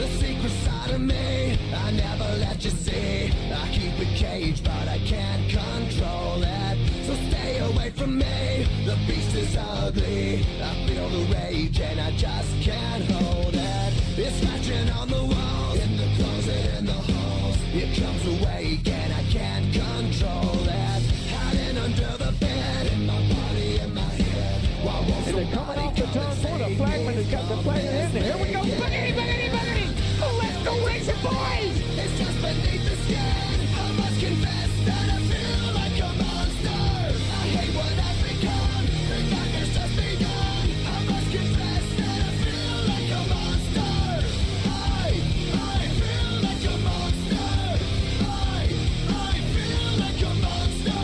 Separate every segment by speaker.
Speaker 1: The secret side of me, I never let you see. I keep it caged, but I can't control it. So stay away from me, the beast is ugly. I feel the rage and I just can't hold it. It's scratching on the walls, in the closet, in the halls. It comes awake and I can't control it. Hiding under the bed, in my body, in my head. Why won't
Speaker 2: and they're coming off the turn corner. Flagman has got the flag in there. Here we go. Buggity, buggity, buggity. Oh, let's go racing, boys.
Speaker 1: It's just beneath the skin. I must confess that I feel like a monster. I hate what I've become. The nightmare's just begun. I must confess that I feel like a monster. I feel like a monster. I feel like a monster.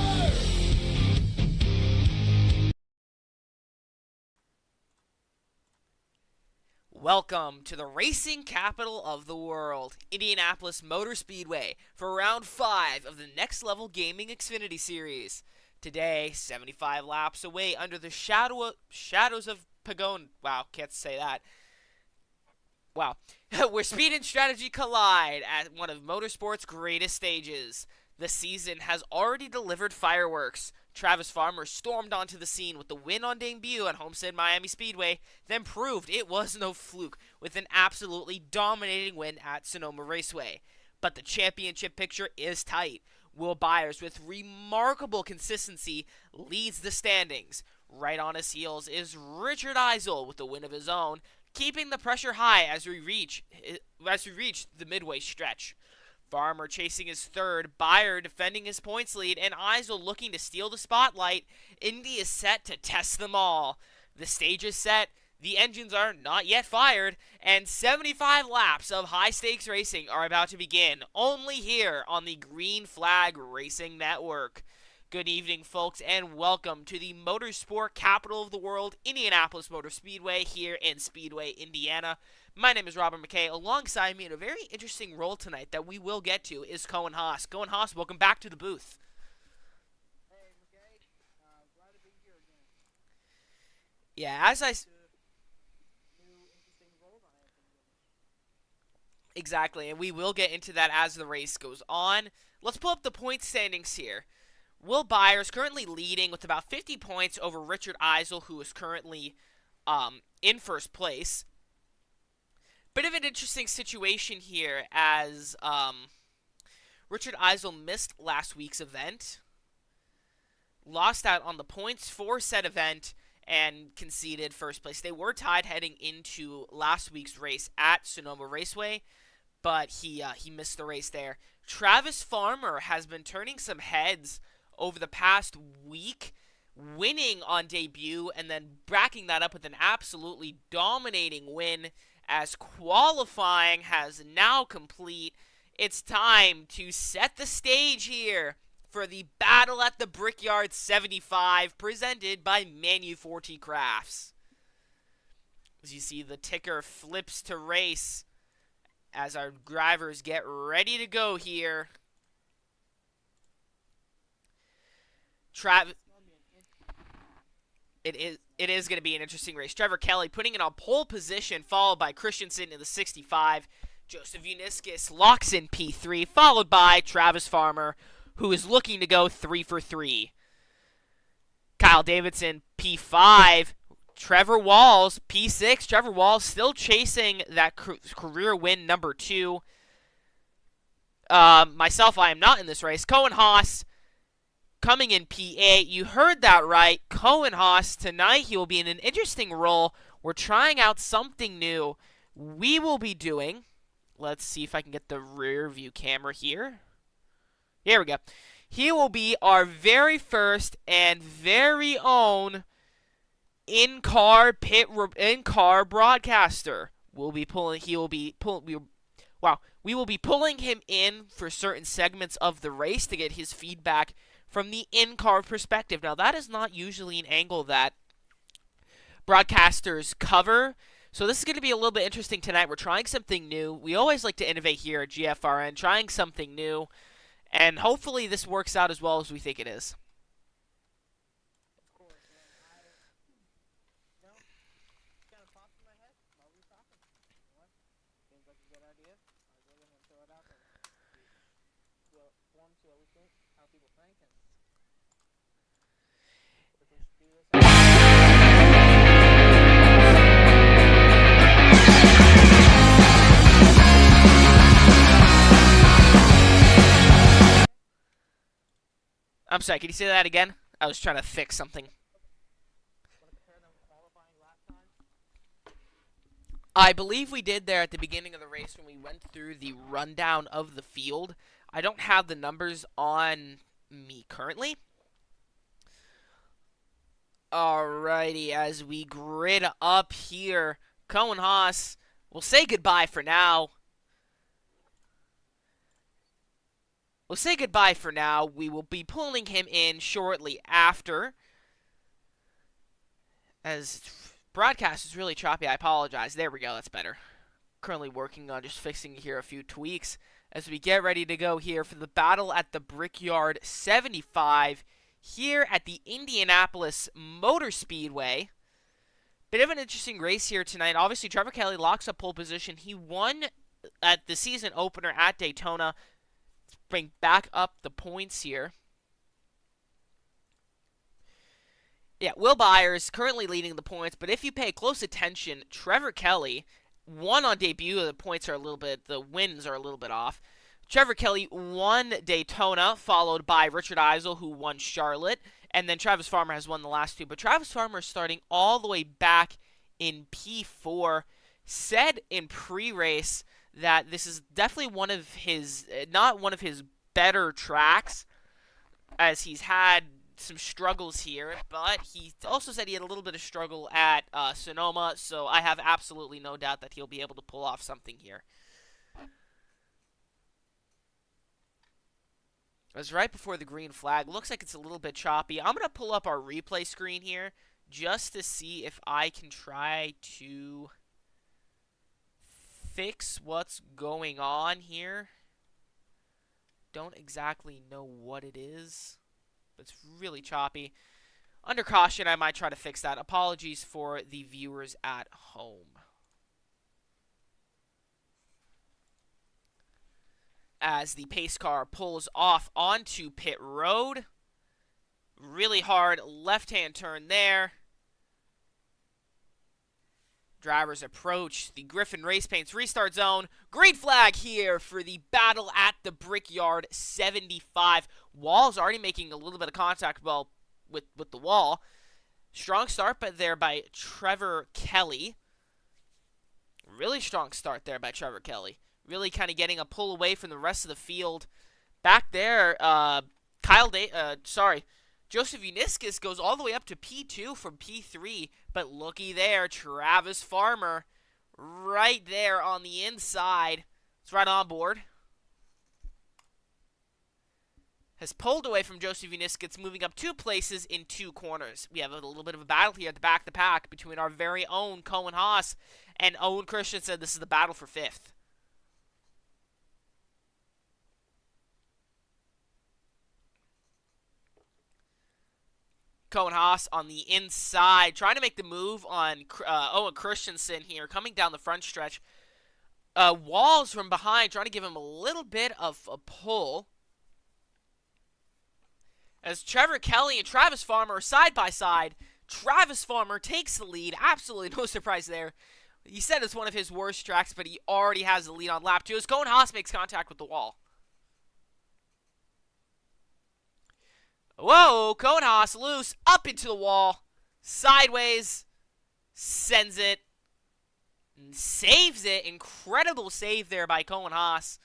Speaker 3: Welcome to the racing capital of the world, Indianapolis Motor Speedway, for round 5 of the Next Level Gaming Xfinity Series. Today, 75 laps away under the shadows of Pagon. Wow, can't say that. Wow. Where speed and strategy collide at one of motorsport's greatest stages. The season has already delivered fireworks. Travis Farmer stormed onto the scene with the win on debut at Homestead Miami Speedway, then proved it was no fluke with an absolutely dominating win at Sonoma Raceway. But the championship picture is tight. Will Byers, with remarkable consistency, leads the standings. Right on his heels is Richard Eisel with the win of his own, keeping the pressure high as we reach the midway stretch. Farmer chasing his third, Byer defending his points lead, and Eisel looking to steal the spotlight. Indy is set to test them all. The stage is set, the engines are not yet fired, and 75 laps of high-stakes racing are about to begin, only here on the Green Flag Racing Network. Good evening, folks, and welcome to the motorsport capital of the world, Indianapolis Motor Speedway, here in Speedway, Indiana. My name is Robert McKay. Alongside me in a very interesting role tonight that we will get to is Cohen Haas. Cohen Haas, welcome back to the booth.
Speaker 4: Hey, McKay. Glad to be here again.
Speaker 3: Yeah, as I...
Speaker 4: New interesting roles I have been given.
Speaker 3: Exactly, and we will get into that as the race goes on. Let's pull up the point standings here. Will Byers currently leading with about 50 points over Richard Eisel, who is currently in first place. Bit of an interesting situation here as Richard Eisel missed last week's event, lost out on the points for said event, and conceded first place. They were tied heading into last week's race at Sonoma Raceway, but he missed the race there. Travis Farmer has been turning some heads over the past week, winning on debut and then backing that up with an absolutely dominating win as qualifying has now complete. It's time to set the stage here for the Battle at the Brickyard 75 presented by Manu4T Crafts. As you see, the ticker flips to race as our drivers get ready to go here. It is going to be an interesting race. Trevor Kelly putting it on pole position, followed by Christensen in the 65. Joseph Uniscus locks in P3, followed by Travis Farmer, who is looking to go 3 for 3. Kyle Davidson, P5. Trevor Walls, P6. Trevor Walls still chasing that career win number 2. Myself, I am not in this race. Cohen Haas coming in P8. You heard that right. Cohen Haas, tonight he will be in an interesting role. We're trying out something new. We will be doing, let's see if I can get the rear view camera here. Here we go. He will be our very first and very own in-car broadcaster. We will be pulling him in for certain segments of the race to get his feedback from the in-car perspective. Now, that is not usually an angle that broadcasters cover, so this is going to be a little bit interesting tonight. We're trying something new. We always like to innovate here at GFRN, trying something new, and hopefully this works out as well as we think it is.
Speaker 4: Of course, kind of popped in my head while we were talking. You know what? Seems like a good idea.
Speaker 2: throw it out there. Well, form so we think how people think, and if we should do this.
Speaker 3: I'm sorry, can you say that again? I was trying to fix something.
Speaker 2: Want to compare them qualifying lap times?
Speaker 3: I believe we did there at the beginning of the race when we went through the rundown of the field. I don't have the numbers on me currently. Alrighty, as we grid up here, Cohen Haas will say goodbye for now. We'll say goodbye for now. We will be pulling him in shortly after. As broadcast is really choppy, I apologize. There we go, that's better. Currently working on just fixing here a few tweaks as we get ready to go here for the battle at the Brickyard 75 here at the Indianapolis Motor Speedway. Bit of an interesting race here tonight. Obviously, Trevor Kelly locks up pole position. He won at the season opener at Daytona. Bring back up the points here. Yeah, Will Byers currently leading the points, but if you pay close attention, Trevor Kelly won on debut. The points are the wins are a little bit off. Trevor Kelly won Daytona, followed by Richard Eisel, who won Charlotte, and then Travis Farmer has won the last two. But Travis Farmer is starting all the way back in P4. Said in pre-race that this is definitely one of his, not one of his better tracks, as he's had some struggles here, but he also said he had a little bit of struggle at Sonoma, so I have absolutely no doubt that he'll be able to pull off something here. It was right before the green flag. Looks like it's a little bit choppy. I'm going to pull up our replay screen here just to see if I can try to fix what's going on here. Don't exactly know what it is. It's really choppy. Under caution, I might try to fix that. Apologies for the viewers at home. As the pace car pulls off onto pit road. Really hard left-hand turn there. Drivers approach the Griffin Race Paints restart zone. Green flag here for the battle at the Brickyard 75. Wall's already making a little bit of contact with the wall. Strong start there by Trevor Kelly. Really strong start there by Trevor Kelly. Really kind of getting a pull away from the rest of the field. Back there, Joseph Uniscus goes all the way up to P2 from P3, but looky there, Travis Farmer right there on the inside. It's right on board. Has pulled away from Joseph Uniscus, moving up 2 places in 2 corners. We have a little bit of a battle here at the back of the pack between our very own Cohen Haas and Owen Christensen. This is the battle for 5th. Cohen Haas on the inside, trying to make the move on Owen Christensen here, coming down the front stretch. Walls from behind, trying to give him a little bit of a pull. As Trevor Kelly and Travis Farmer are side by side, Travis Farmer takes the lead. Absolutely no surprise there. He said it's one of his worst tracks, but he already has the lead on lap 2 as Cohen Haas makes contact with the wall. Whoa, Cohen Haas loose, up into the wall, sideways, sends it, saves it. Incredible save there by Cohen Haas.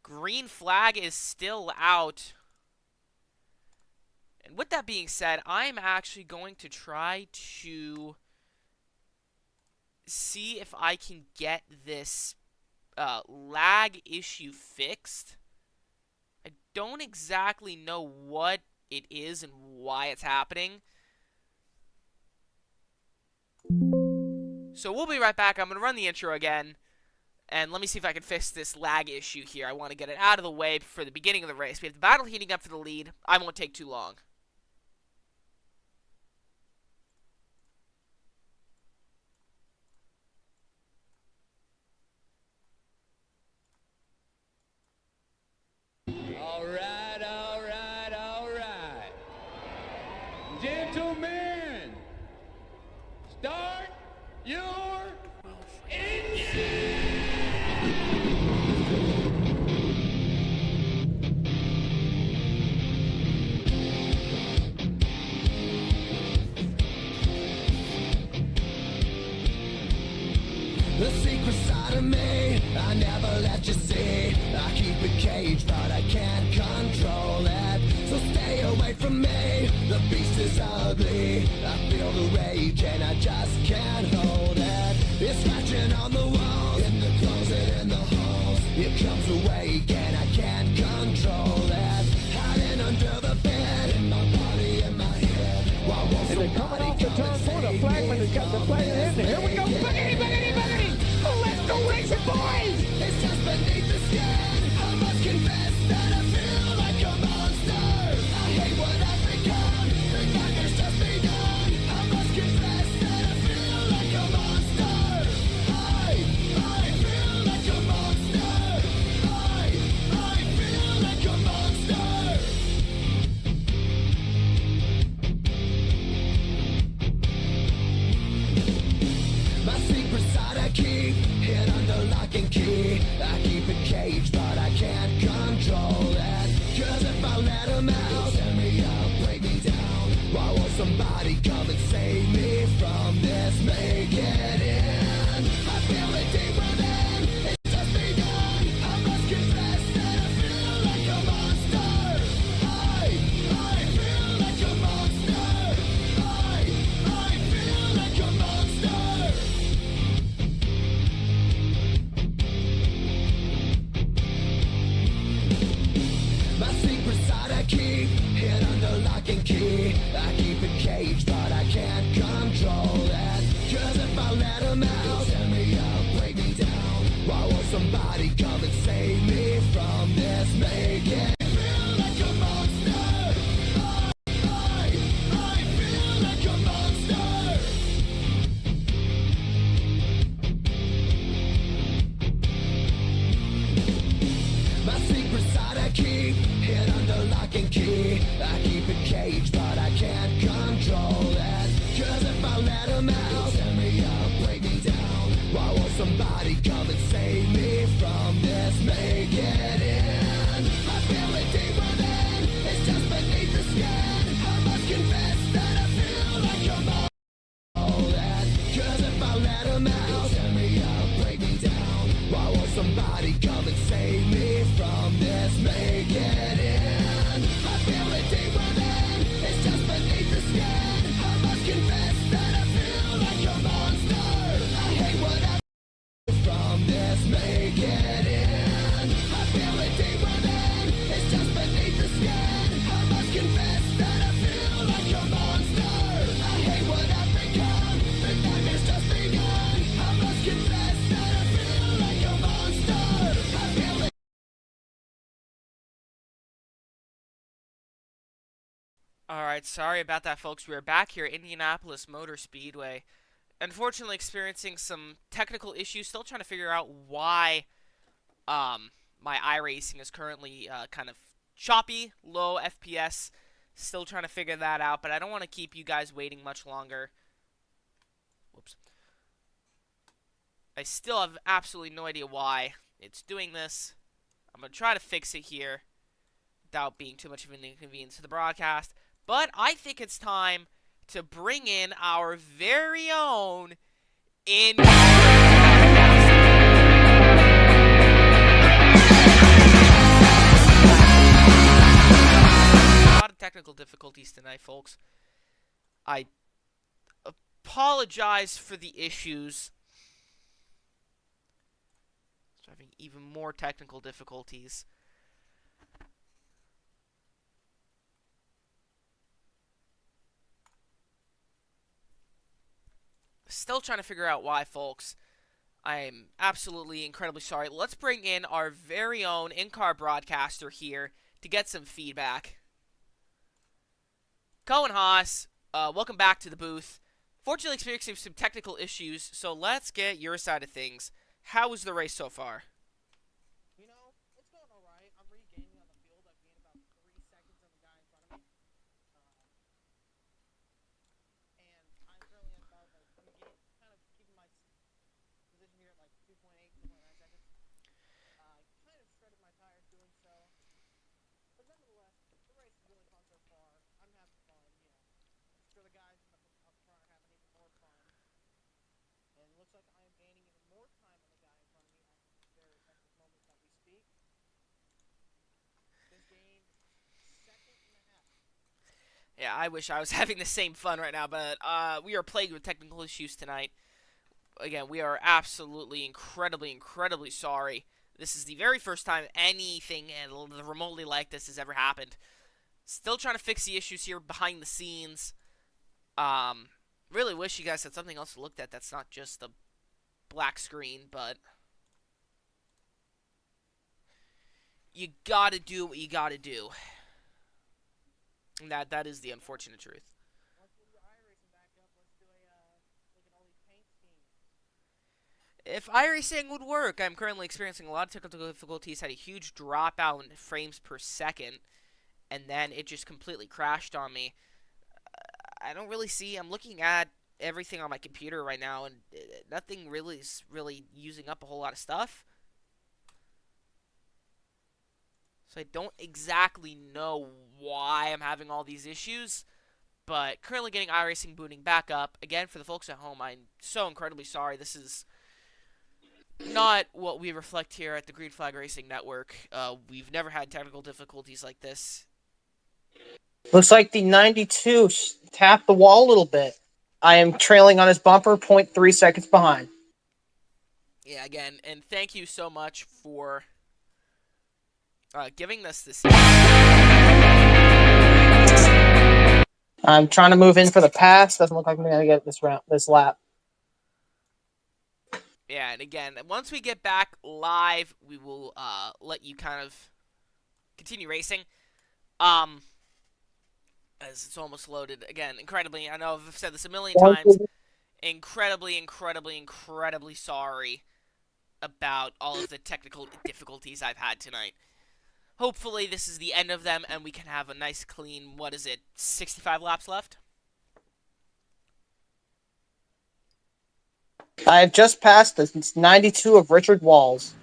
Speaker 3: Green flag is still out. And with that being said, I'm actually going to try to see if I can get this lag issue fixed. I don't exactly know what it is and why it's happening. So we'll be right back. I'm going to run the intro again. And let me see if I can fix this lag issue here. I want to get it out of the way for the beginning of the race. We have the battle heating up for the lead. I won't take too long.
Speaker 1: inside of me, I never let you see. I keep it caged, but I can't control it. So stay away from me, the beast is ugly. I feel the rage and I just can't hold it. It's scratching on the walls, in the closet, in the halls. It comes awake and I can't control it. Hiding under the bed, in my body, in my head. Why won't
Speaker 2: And they're coming off the turn for the flagman has got the flag in there. Here we go. Buggity, buggity, buggity. Let's go racing, boys.
Speaker 1: It's just beneath the skin. I must confess that I feel like a monster. I hate what I've become. The nightmare's just begun. I must confess that I feel like a monster. I feel like a monster. I feel like a monster. My secret side I keep hid under lock and key. I keep it caged, but I can't control it. Cause if I let him out, tear me up, break me down. Why won't somebody come and save me from this? Make it in. I feel it deep within. It's just begun. I must confess that I feel like a monster. I feel like a monster. I feel like a monster. My secret side I keep hid under lock and key. I keep it caged, but I can't control it. Cause if I let him out, tear me up, break me down. Why won't somebody come and save me from this? Make it feel like a monster. I feel like a monster. My secret side I keep hid under lock and key. I keep it caged, but I can't control it. Cause if I let him out, tear me up, break me down. Why won't somebody come and save me from this? Make it in. I feel it deep within. It's just beneath the skin. I must confess that I feel like a monster. Cause if I let him out, tear me up, break me down. Why won't somebody come and save me from this? Make it in. I feel it deep within. It's just beneath the skin. I must confess that I feel like a monster. I hate what I from this. Make it in. I feel it deep within. It's just beneath the skin. I must confess that I feel like a monster. I hate what I've become. The nightmare's just begun. I must confess that I feel like a monster. I feel it.
Speaker 3: Alright, sorry about that, folks. We are back here at Indianapolis Motor Speedway. Unfortunately, experiencing some technical issues. Still trying to figure out why my iRacing is currently kind of choppy, low FPS. Still trying to figure that out, but I don't want to keep you guys waiting much longer. Whoops. I still have absolutely no idea why it's doing this. I'm going to try to fix it here without being too much of an inconvenience to the broadcast. But I think it's time to bring in our very own a lot of technical difficulties tonight, folks. I apologize for the issues. Having even more technical difficulties. Still trying to figure out why, folks. I'm absolutely incredibly sorry. Let's bring in our very own in-car broadcaster here to get some feedback. Cohen Haas, welcome back to the booth. Fortunately experiencing some technical issues, so let's get your side of things. How was the race so far?
Speaker 4: You know, it's going alright. I'm regaining on the field. I've gained about 3 seconds on the guy in front of me. And I'm currently at about, like, I'm kind of keeping my position here at like 2.8, 2.9 seconds. Kind of shredded my tires doing so. But nonetheless, the race has really fun so far. I'm having fun, you know. I'm sure the guys up front are having even more fun. And it looks like I am gaining even more time on the guy in front of
Speaker 3: Yeah, I wish I was having the same fun right now, but we are plagued with technical issues tonight. Again, we are absolutely incredibly sorry. This is the very first time anything remotely like this has ever happened. Still trying to fix the issues here behind the scenes. Really wish you guys had something else to look at that's not just the black screen, but you gotta do what you gotta do. And that is the unfortunate truth.
Speaker 4: Once we get iRacing back up, let's do a look at all these paint schemes.
Speaker 3: If iRacing would work, I'm currently experiencing a lot of technical difficulties, had a huge dropout in frames per second, and then it just completely crashed on me. I don't really see, I'm looking at everything on my computer right now, and nothing really is using up a whole lot of stuff. So I don't exactly know why I'm having all these issues, but currently getting iRacing booting back up. Again, for the folks at home, I'm so incredibly sorry. This is not what we reflect here at the Green Flag Racing Network. We've never had technical difficulties like this.
Speaker 5: Looks like the 92 tapped the wall a little bit. I am trailing on his bumper, 0.3 seconds behind.
Speaker 3: Yeah, again, and thank you so much for giving us this.
Speaker 5: I'm trying to move in for the pass. Doesn't look like I'm going to get this lap.
Speaker 3: Yeah, and again, once we get back live, we will let you kind of continue racing. As it's almost loaded. Again, incredibly, I know I've said this a million times, incredibly sorry about all of the technical difficulties I've had tonight. Hopefully this is the end of them and we can have a nice clean, 65 laps left?
Speaker 5: I have just passed the 92 of Richard Walls.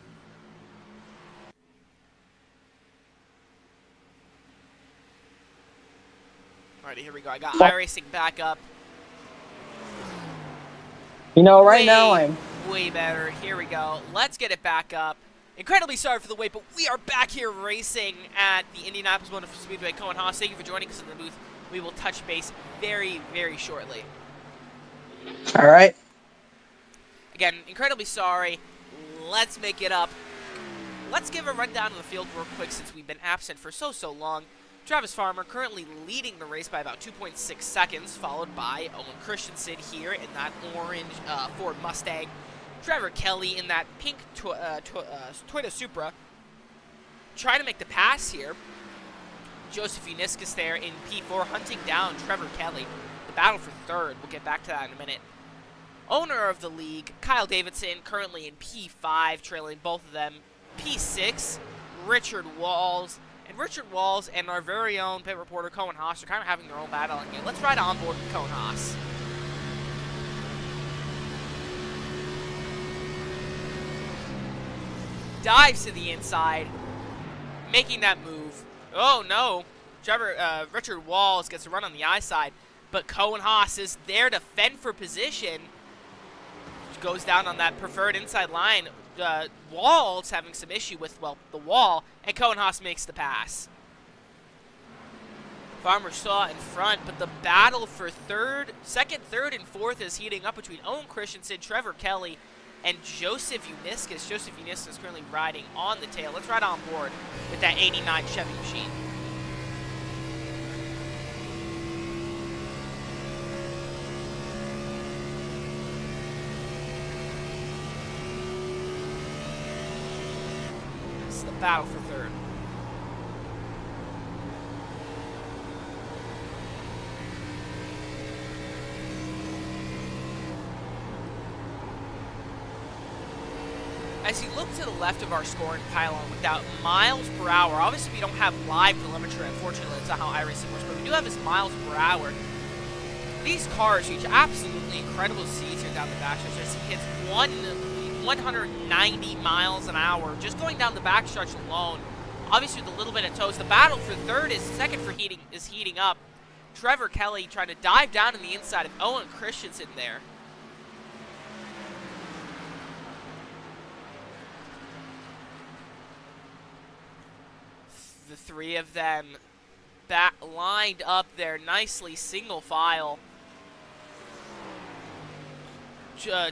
Speaker 3: Alrighty, here we go. I got iRacing back up.
Speaker 5: You know, right now I'm
Speaker 3: way better. Here we go. Let's get it back up. Incredibly sorry for the wait, but we are back here racing at the Indianapolis Motor Speedway. Cohen Haas, thank you for joining us in the booth. We will touch base very shortly.
Speaker 5: all right.
Speaker 3: Again, incredibly sorry. Let's make it up. Let's give a rundown of the field real quick since we've been absent for so long. Travis Farmer currently leading the race by about 2.6 seconds, followed by Owen Christensen here in that orange Ford Mustang. Trevor Kelly in that pink Toyota Supra. Trying to make the pass here. Joseph Uniscus there in P4 hunting down Trevor Kelly. The battle for third. We'll get back to that in a minute. Owner of the league, Kyle Davidson, currently in P5, trailing both of them. P6, Richard Walls. And Richard Walls and our very own pit reporter, Cohen Haas, are kind of having their own battle in here. Let's ride on board with Cohen Haas. Dives to the inside, making that move. Oh, no. Richard Walls gets a run on the I side, but Cohen Haas is there to fend for position. Goes down on that preferred inside line. Walls having some issue with, the wall, and Cohen Haas makes the pass. Farmer saw in front, but the battle for second, third, and fourth is heating up between Owen Christensen, Trevor Kelly, and Joseph Uniscus. Joseph Uniscus currently riding on the tail. Let's ride on board with that 89 Chevy machine. Battle for third. As you look to the left of our scoring pylon with that miles per hour, obviously we don't have live telemetry, unfortunately, that's not how iRacing works, but we do have this miles per hour. These cars reach absolutely incredible speeds here down the backstretch. As he hits 190 miles an hour just going down the backstretch alone. Obviously with a little bit of toast. The battle for third is heating up. Trevor Kelly trying to dive down in the inside of Owen Christensen there. The three of them lined up there nicely, single file.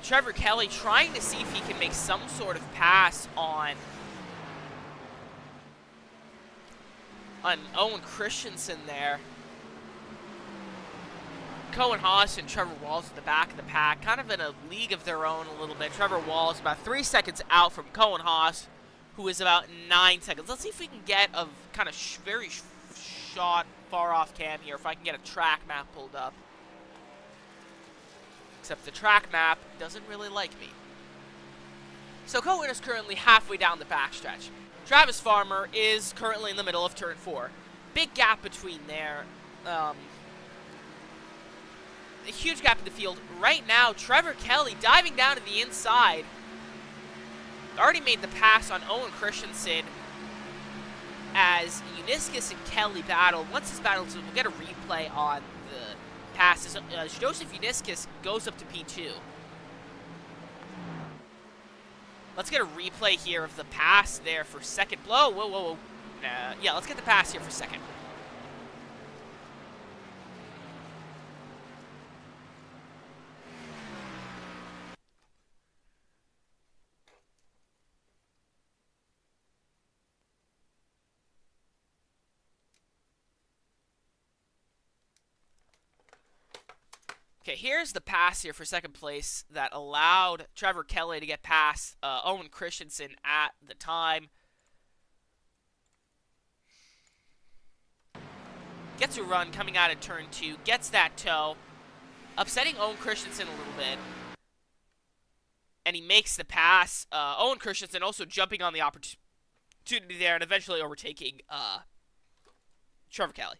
Speaker 3: Trevor Kelly trying to see if he can make some sort of pass on Owen Christensen there. Cohen Haas and Trevor Walls at the back of the pack, kind of in a league of their own a little bit. Trevor Walls about 3 seconds out from Cohen Haas, who is about 9 seconds. Let's see if we can get a kind of very shot far off cam here, if I can get a track map pulled up. Except the track map doesn't really like me. So Cohen is currently halfway down the backstretch. Travis Farmer is currently in the middle of turn 4. Big gap between there. A huge gap in the field. Right now, Trevor Kelly diving down to the inside. Already made the pass on Owen Christensen as Uniscus and Kelly battle. Once this battle, we'll get a replay on the passes. Joseph Uniscus goes up to P2. Let's get a replay here of the pass there for second. Whoa, whoa, whoa, whoa. Yeah, let's get the pass here for second. Okay, here's the pass here for second place that allowed Trevor Kelly to get past Owen Christensen at the time. Gets a run coming out of turn 2, gets that toe, upsetting Owen Christensen a little bit. And he makes the pass. Owen Christensen also jumping on the opportunity there and eventually overtaking Trevor Kelly.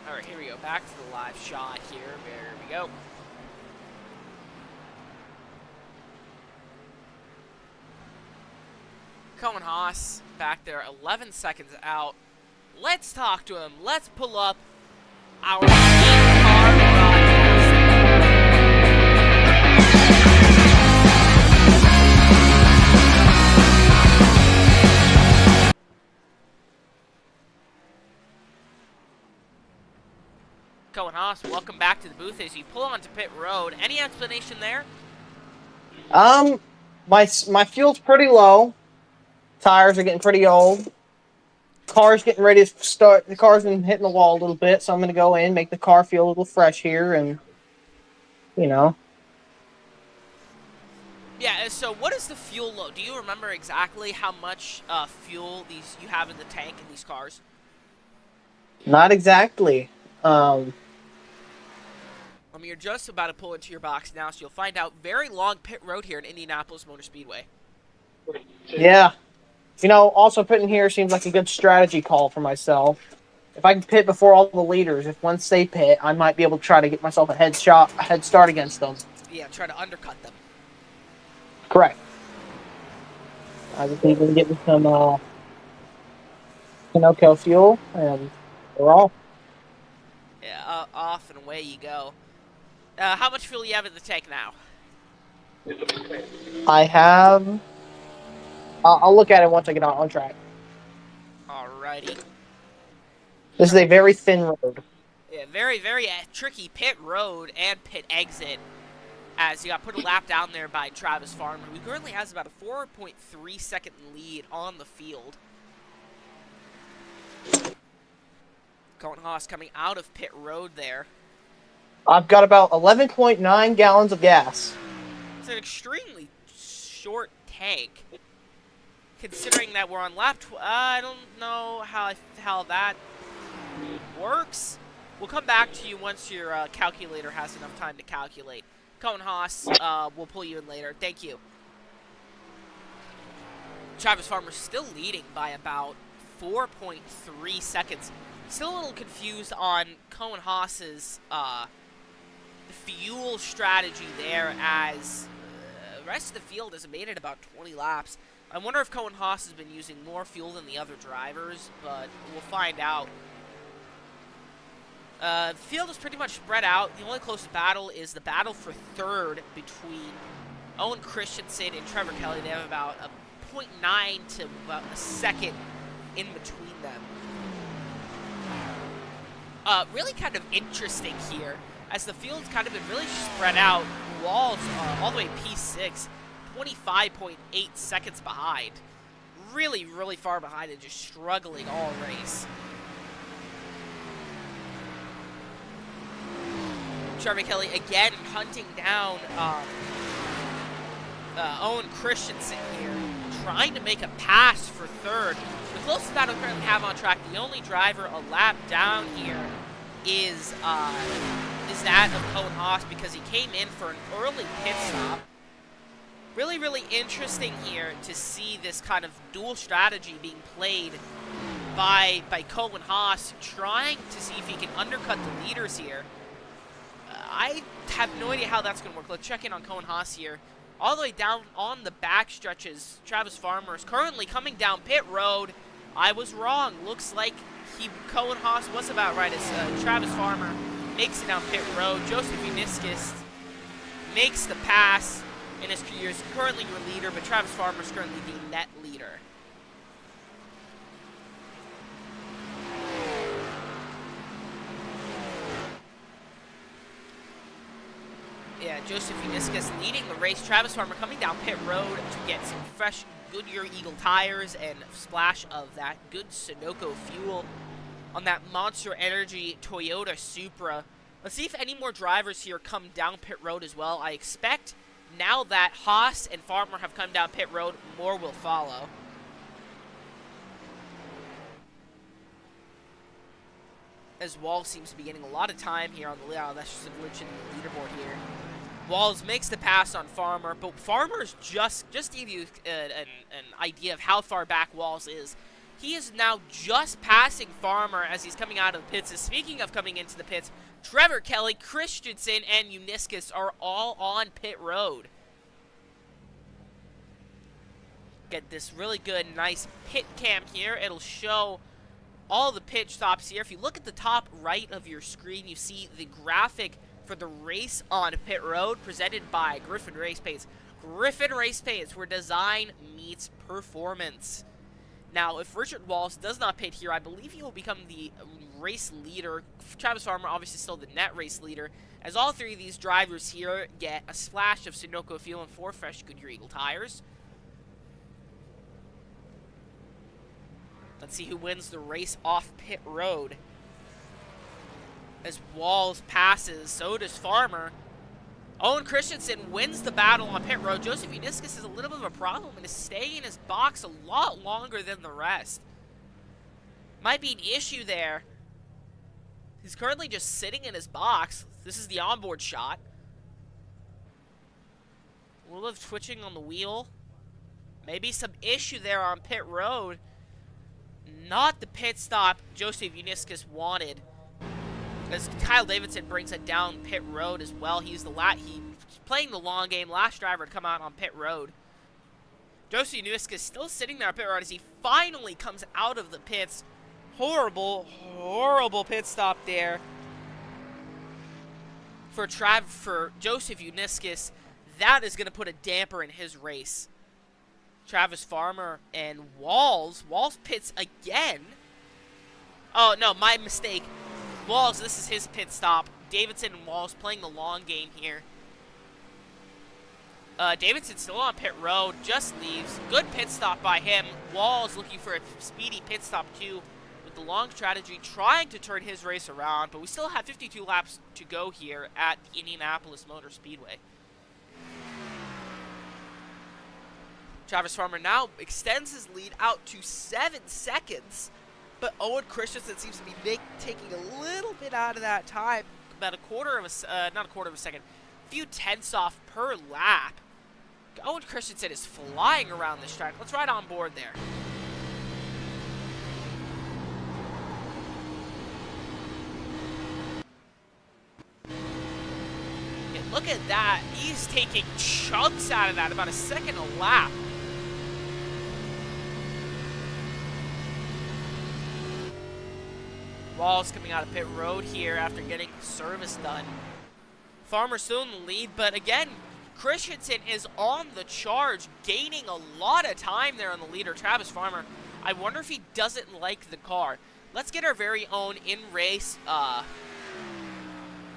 Speaker 3: Alright, here we go. Back to the live shot here. There we go. Cohen Haas back there, 11 seconds out. Let's talk to him. Let's pull up our in-car broadcast. Cohen Haas, welcome back to the booth as you pull onto pit road. Any explanation there?
Speaker 5: My fuel's pretty low. Tires are getting pretty old. Car's getting ready to start. The car's been hitting the wall a little bit, so I'm going to go in, make the car feel a little fresh here, and, you know.
Speaker 3: Yeah, so what is the fuel load? Do you remember exactly how much fuel you have in the tank in these cars?
Speaker 5: Not exactly.
Speaker 3: I mean, you're just about to pull into your box now, so you'll find out. Very long pit road here in Indianapolis Motor Speedway.
Speaker 5: Yeah. You know, also pitting here seems like a good strategy call for myself. If I can pit before all the leaders, if once they pit, I might be able to try to get myself a head start against them.
Speaker 3: Yeah, try to undercut them.
Speaker 5: Correct. I just need to get me some Sunoco fuel, and we're off.
Speaker 3: Yeah, off and away you go. How much fuel do you have in the tank now?
Speaker 5: I have... I'll look at it once I get on track.
Speaker 3: Alrighty.
Speaker 5: This is a very thin road.
Speaker 3: Yeah, very, very tricky pit road and pit exit, as you got put a lap down there by Travis Farmer, who currently has about a 4.3 second lead on the field. Cohen Haas coming out of pit road there.
Speaker 5: I've got about 11.9 gallons of gas.
Speaker 3: It's an extremely short tank, considering that we're on lap I don't know how that works. We'll come back to you once your calculator has enough time to calculate. Cohen Haas, we'll pull you in later. Thank you. Travis Farmer still leading by about 4.3 seconds. Still a little confused on Cohen Haas's fuel strategy there, as the rest of the field has made it about 20 laps. I wonder if Cohen Haas has been using more fuel than the other drivers, but we'll find out. The field is pretty much spread out. The only closest battle is the battle for third between Owen Christensen and Trevor Kelly. They have about a 0.9 to about a second in between them. Really kind of interesting here, as the field's kind of been really spread out. Walls all the way P6, 25.8 seconds behind. Really, really far behind and just struggling all race. Trevor Kelly again hunting down Owen Christensen here, trying to make a pass for third. The closest battle we currently have on track, the only driver a lap down here is that of Cohen Haas, because he came in for an early pit stop. Really, really interesting here to see this kind of dual strategy being played by Cohen Haas, trying to see if he can undercut the leaders here. I have no idea how that's going to work. Let's check in on Cohen Haas here. All the way down on the back stretches, Travis Farmer is currently coming down pit road. I was wrong. Looks like Cohen Haas was about right, as Travis Farmer makes it down pit road. Joseph Uniscus makes the pass, and is currently your leader, but Travis Farmer is currently the net leader. Yeah, Joseph Uniscus leading the race. Travis Farmer coming down pit road to get some fresh Goodyear Eagle tires and splash of that good Sunoco fuel on that Monster Energy Toyota Supra. Let's see if any more drivers here come down pit road as well. I expect now that Haas and Farmer have come down pit road, more will follow. As Walls seems to be getting a lot of time here on the lead. That's just a glitch in the leaderboard here. Walls makes the pass on Farmer, but Farmer's just to give you an idea of how far back Walls is. He is now just passing Farmer as he's coming out of the pits. And speaking of coming into the pits, Trevor Kelly, Christensen, and Uniscus are all on pit road. Get this really good, nice pit cam here. It'll show all the pit stops here. If you look at the top right of your screen, you see the graphic for the race on pit road presented by Griffin Race Paints. Griffin Race Paints, where design meets performance. Now, if Richard Walls does not pit here, I believe he will become the race leader. Travis Farmer, obviously still the net race leader, as all three of these drivers here get a splash of Sunoco fuel and 4 fresh Goodyear Eagle tires. Let's see who wins the race off pit road. As Walls passes, so does Farmer. Owen Christensen wins the battle on pit road. Joseph Uniscus is a little bit of a problem and is staying in his box a lot longer than the rest. Might be an issue there. He's currently just sitting in his box. This is the onboard shot. A little bit of twitching on the wheel. Maybe some issue there on pit road. Not the pit stop Joseph Uniscus wanted, as Kyle Davidson brings it down pit road as well. He's playing the long game, last driver to come out on pit road. Joseph Uniscus still sitting there on pit road as he finally comes out of the pits. Horrible, horrible pit stop there for Joseph Uniscus. That is going to put a damper in his race. Travis Farmer and Walls. Walls pits again. Oh, no, my mistake. Walls, this is his pit stop. Davidson and Walls playing the long game here. Davidson still on pit road, just leaves. Good pit stop by him. Walls looking for a speedy pit stop too, with the long strategy, trying to turn his race around. But we still have 52 laps to go here at the Indianapolis Motor Speedway. Travis Farmer now extends his lead out to 7 seconds. But Owen Christensen seems to be taking a little bit out of that time. About a quarter of a second. A few tenths off per lap. Owen Christensen is flying around this track. Let's ride on board there. look at that. He's taking chunks out of that, about a second a lap. Walls coming out of pit road here after getting service done. Farmer still in the lead, but again, Christensen is on the charge, gaining a lot of time there on the leader, Travis Farmer. I wonder if he doesn't like the car. Let's get our very own in-race,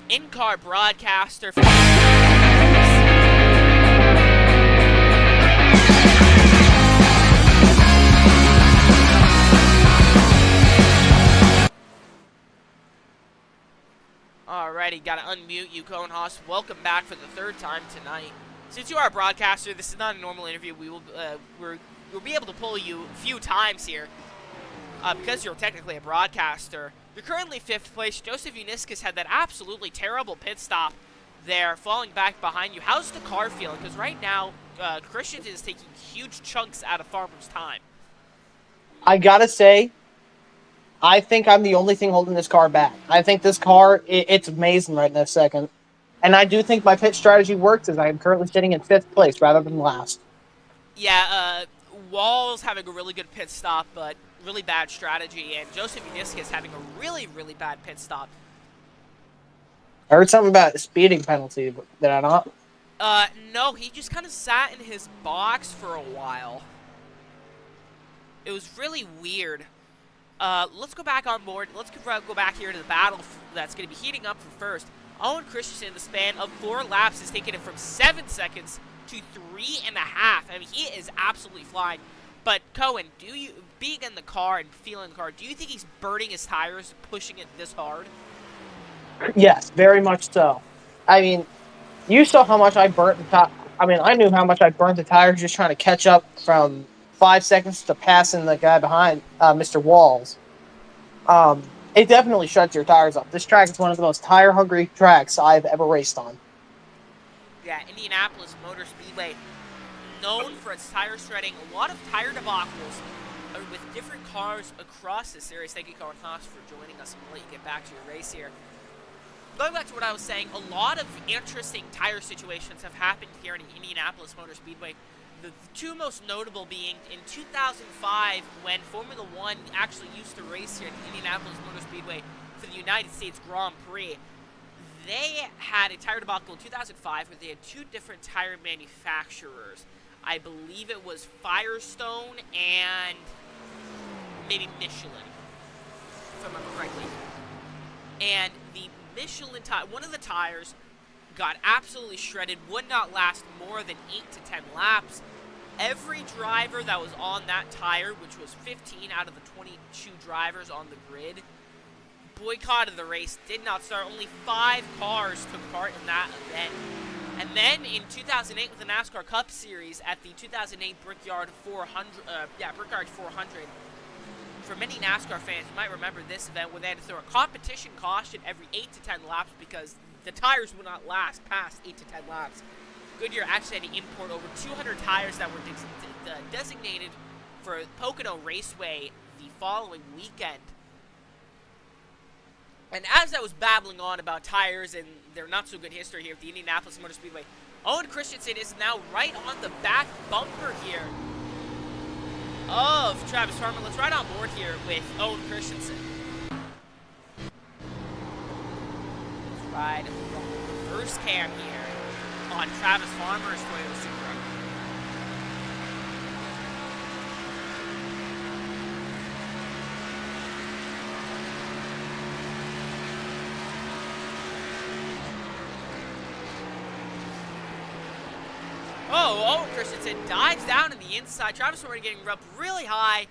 Speaker 3: in-car broadcaster. Alrighty, gotta unmute you, Cohen Haas. Welcome back for the third time tonight. Since you are a broadcaster, this is not a normal interview. We'll be able to pull you a few times here because you're technically a broadcaster. You're currently 5th place. Joseph Uniscus had that absolutely terrible pit stop there, falling back behind you. How's the car feeling? Because right now, Christensen is taking huge chunks out of Farmer's time.
Speaker 5: I gotta say, I think I'm the only thing holding this car back. I think this car, it's amazing right in this second. And I do think my pit strategy works as I am currently sitting in 5th place rather than last.
Speaker 3: Yeah, Wall's having a really good pit stop, but really bad strategy. And Joseph Uniscus having a really, really bad pit stop.
Speaker 5: I heard something about a speeding penalty, but did I not?
Speaker 3: No, he just kind of sat in his box for a while. It was really weird. Let's go back on board. Let's go back here to the battle that's going to be heating up for first. Owen Christensen, in the span of 4 laps, has taken it from 7 seconds to 3.5. I mean, he is absolutely flying. But, Cohen, being in the car and feeling the car, do you think he's burning his tires, pushing it this hard?
Speaker 5: Yes, very much so. I mean, you saw how much I burnt the top. I mean, I knew how much I burnt the tires just trying to catch up from 5 seconds to passing the guy behind, Mr. Walls. It definitely shuts your tires up. This track is one of the most tire-hungry tracks I've ever raced on.
Speaker 3: Yeah, Indianapolis Motor Speedway, known for its tire shredding. A lot of tire debacles with different cars across the series. Thank you, Cohen Haas, for joining us. I'm going to let you get back to your race here. Going back to what I was saying, a lot of interesting tire situations have happened here in Indianapolis Motor Speedway. The two most notable being in 2005, when Formula One actually used to race here at the Indianapolis Motor Speedway for the United States Grand Prix. They had a tire debacle in 2005 where they had 2 different tire manufacturers. I believe it was Firestone and maybe Michelin, if I remember correctly. And the Michelin tire, one of the tires got absolutely shredded, would not last more than 8 to 10 laps. Every driver that was on that tire, which was 15 out of the 22 drivers on the grid, boycotted the race, did not start. Only 5 cars took part in that event. And then in 2008 with the NASCAR Cup Series at the 2008 Brickyard 400, Brickyard 400, for many NASCAR fans, you might remember this event where they had to throw a competition caution every 8 to 10 laps because the tires would not last past 8 to 10 laps. Goodyear actually had to import over 200 tires that were designated for Pocono Raceway the following weekend. And as I was babbling on about tires and their not-so-good history here at the Indianapolis Motor Speedway, Owen Christensen is now right on the back bumper here of Travis Farmer. Let's ride on board here with Owen Christensen. Let's ride the first cam here on Travis Farmer's Toyota Supra. Oh, Owen Christensen dives down in the inside. Travis Farmer getting rubbed really high.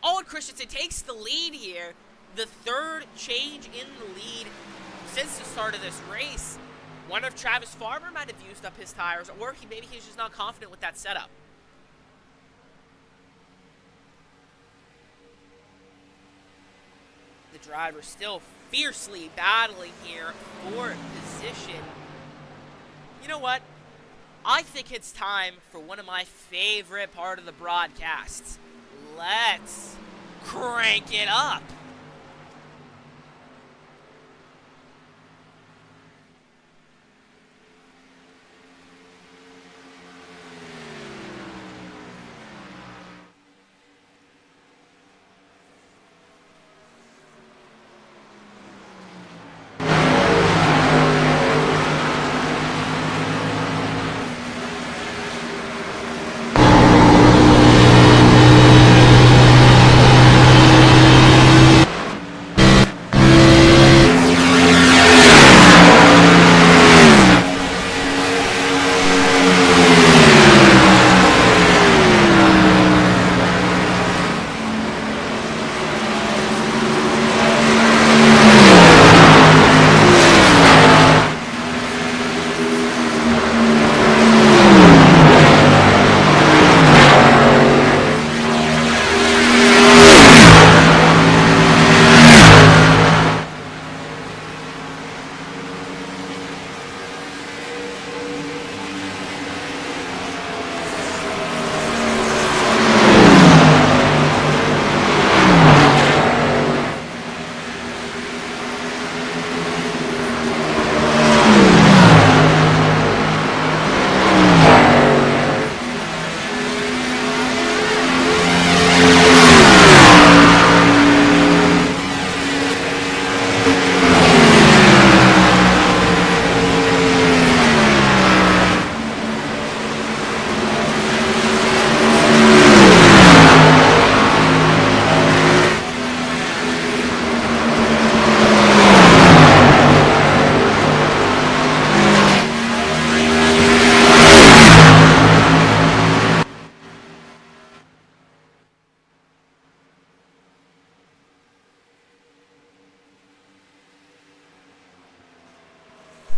Speaker 3: Owen Christensen takes the lead here. The 3rd change in the lead since the start of this race. One of Travis Farmer might have used up his tires, or maybe he's just not confident with that setup. The driver still fiercely battling here for position. You know what? I think it's time for one of my favorite part of the broadcasts. Let's crank it up.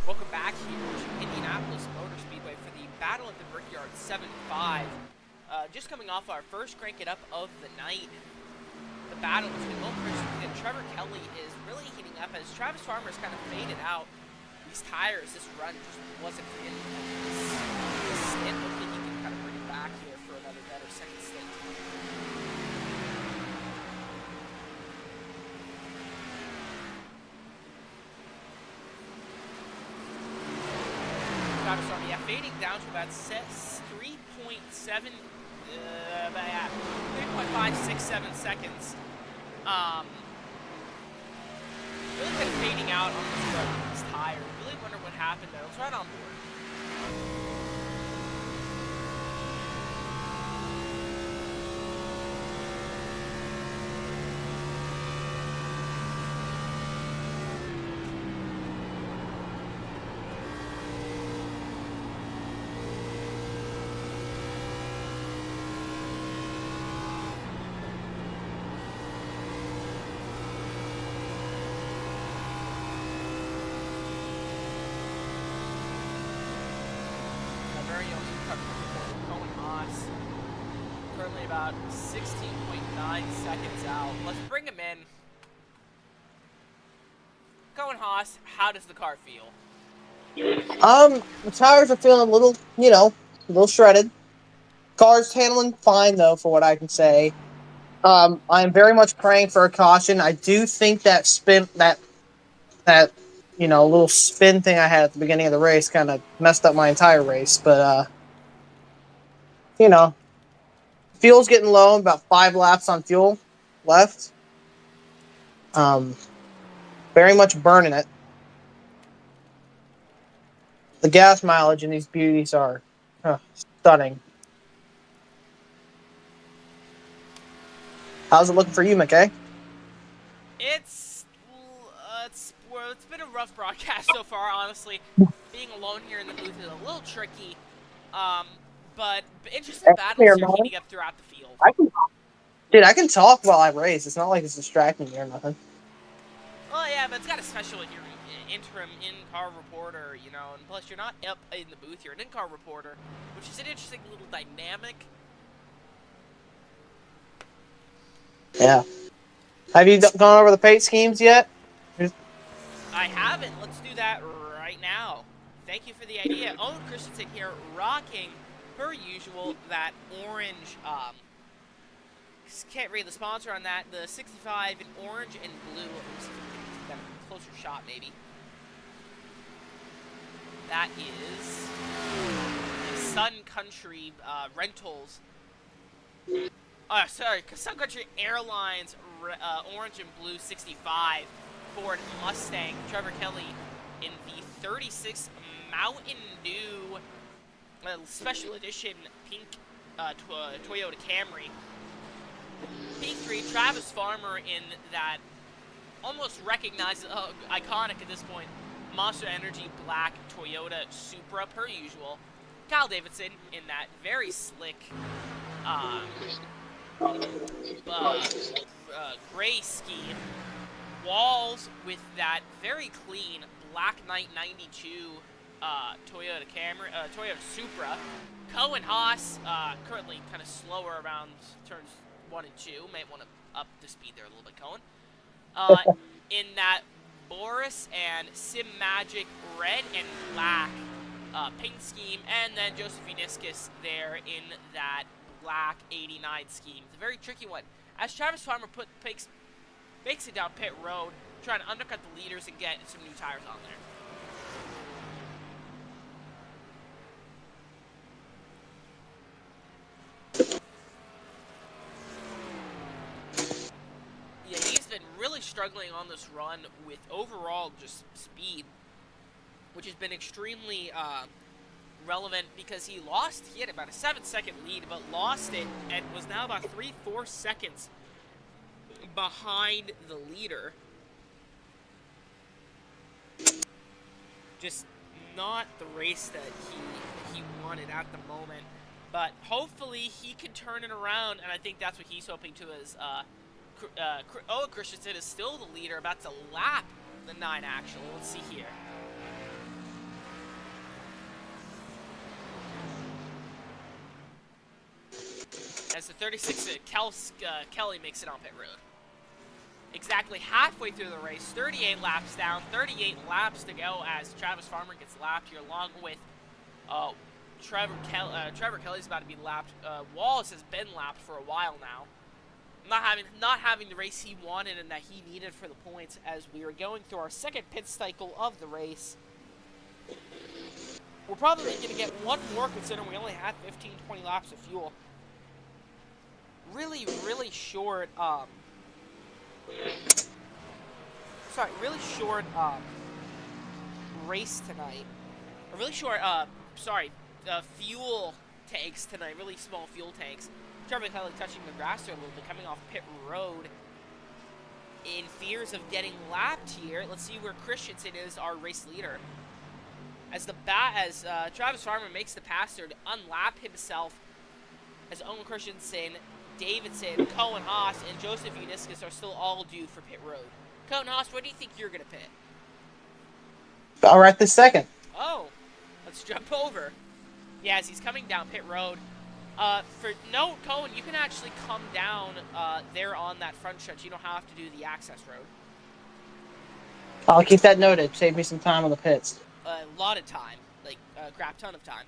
Speaker 3: Welcome back here to Indianapolis Motor Speedway for the battle at the Brickyard 7-5. Just coming off our first crank it up of the night. The battle between Will Christensen and Trevor Kelly is really heating up as Travis Farmer's kind of faded out. These tires, this run just wasn't for him. This stint, hopefully he can kind of bring it back here for another better second stint. Travis Farmer, yeah, fading down to about 3.7, 3.567 seconds. Really kind of fading out on this run with his tire. Really wonder what happened there. Let's run on board. Currently about 16.9 seconds out. Let's bring him in. Cohen Haas, how does the car feel?
Speaker 5: The tires are feeling a little, a little shredded. Car's handling fine though, for what I can say. I'm very much praying for a caution. I do think that little spin thing I had at the beginning of the race kind of messed up my entire race, but fuel's getting low, about 5 laps on fuel left. Very much burning it. The gas mileage in these beauties are stunning. How's it looking for you, McKay?
Speaker 3: It's been a rough broadcast so far, honestly. Being alone here in the booth is a little tricky. But interesting battles here heating up throughout the field.
Speaker 5: I can talk while I race. It's not like it's distracting me or nothing.
Speaker 3: Well, yeah, but it's got a special interim in-car reporter, and plus you're not up in the booth, you're an in-car reporter, which is an interesting little dynamic.
Speaker 5: Yeah. Have you gone over the paint schemes yet?
Speaker 3: I haven't. Let's do that right now. Thank you for the idea. Owen Christensen here rocking, per usual, that orange, can't read the sponsor on that, the 65 in orange and blue. Let me see if we can get a closer shot, maybe. That is Sun Country Rentals. Sun Country Airlines orange and blue 65 Ford Mustang. Trevor Kelly in the 36 Mountain Dew special edition pink Toyota Camry. P3 Travis Farmer in that almost recognizable, iconic at this point, Monster Energy black Toyota Supra per usual. Kyle Davidson in that very slick gray scheme. Walls with that very clean Black Knight 92 Toyota Camry, Toyota Supra. Cohen Haas currently kind of slower around turns 1 and 2. Might want to up the speed there a little bit, Cohen. In that Boris and Sim Magic red and black paint scheme, and then Joseph Uniscus there in that black 89 scheme. It's a very tricky one. As Travis Farmer makes it down pit road, trying to undercut the leaders and get some new tires on there. Yeah, he's been really struggling on this run with overall just speed, which has been extremely relevant because he had about a 7-second lead, but lost it and was now about 3-4 seconds behind the leader. Just not the race that he wanted at the moment, but hopefully he can turn it around, and I think that's what he's hoping to. As Owen Christensen is still the leader, about to lap the 9 actually. Let's see here. as the 36 Kelly makes it on pit road. Exactly halfway through the race, 38 laps down, 38 laps to go as Travis Farmer gets lapped here along with Trevor Kelly's about to be lapped. Wallace has been lapped for a while now. Not having the race he wanted and that he needed for the points as we are going through our second pit cycle of the race. We're probably going to get one more considering we only have 15-20 laps of fuel. Really short, race tonight. A really short, fuel tanks tonight. Really small fuel tanks. Trevor Kelly touching the grass there a little bit, coming off pit road in fears of getting lapped here. Let's see where Christensen is, our race leader. As Travis Farmer makes the pass there to unlap himself, as Owen Christensen, Davidson, Cohen Haas, and Joseph Uniscus are still all due for pit road. Cohen Haas, what do you think you're going to pit?
Speaker 5: All right, this second.
Speaker 3: Oh, let's jump over. Yeah, as he's coming down pit road. Cohen, you can actually come down there on that front stretch. You don't have to do the access road.
Speaker 5: I'll keep that noted. Save me some time on the pits.
Speaker 3: A lot of time, like a crap ton of time.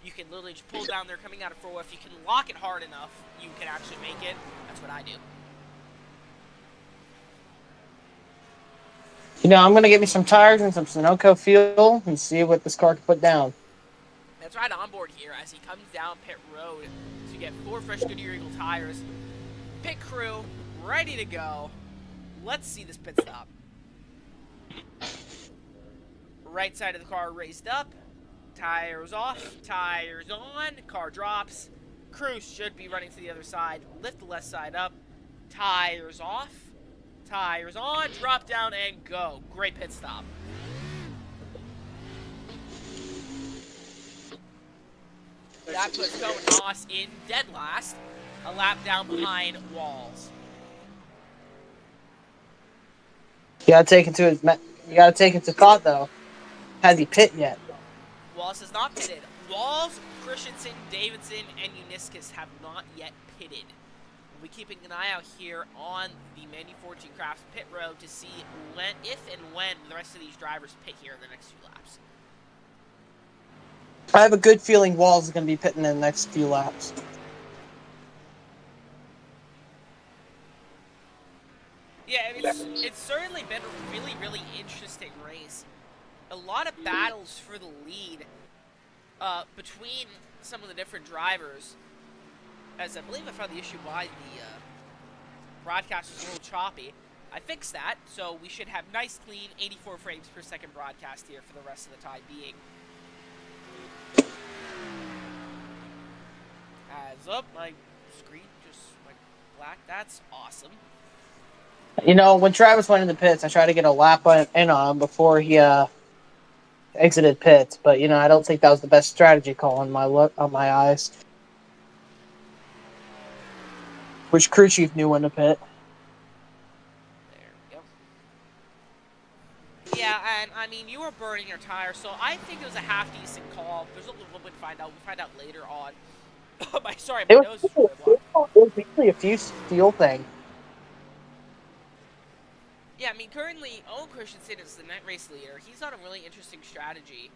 Speaker 3: You can literally just pull down there coming out of 4. If you can lock it hard enough, you can actually make it. That's what I do.
Speaker 5: You know, I'm going to get me some tires and some Sunoco fuel and see what this car can put down.
Speaker 3: That's right on board here as he comes down pit road to get 4 fresh Goodyear Eagle tires. Pit crew ready to go. Let's see this pit stop. Right side of the car raised up. Tires off. Tires on. Car drops. Crew should be running to the other side. Lift the left side up. Tires off. Tires on. Drop down and go. Great pit stop. That puts Cohen Haas in dead last. A lap down behind Walls.
Speaker 5: You gotta take into thought though. Has he pit yet?
Speaker 3: Wallace has not pitted. Walls, Christensen, Davidson, and Uniscus have not yet pitted. We'll be keeping an eye out here on the Manu 14 Crafts pit road to see if and when the rest of these drivers pit here in the next few laps.
Speaker 5: I have a good feeling Walls is going to be pitting in the next few laps.
Speaker 3: Yeah, it's certainly been a really interesting race. A lot of battles for the lead between some of the different drivers. As I believe I found the issue why the broadcast was a little choppy. I fixed that, so we should have nice, clean 84 frames per second broadcast here for the rest of the time being. As up, my screen just went black. That's awesome.
Speaker 5: You know, when Travis went in the pits, I tried to get a lap in on him before he exited pits, but you know, I don't think that was the best strategy call on my eyes. Which crew chief knew when to pit.
Speaker 3: There we go. Yeah, and I mean, you were burning your tires, so I think it was a half-decent call. There's a little bit to find out. We'll find out later on. My nose is really blocked.
Speaker 5: It was basically a fuel thing.
Speaker 3: Yeah, I mean, currently, Owen Christensen is the night race leader. He's on a really interesting strategy.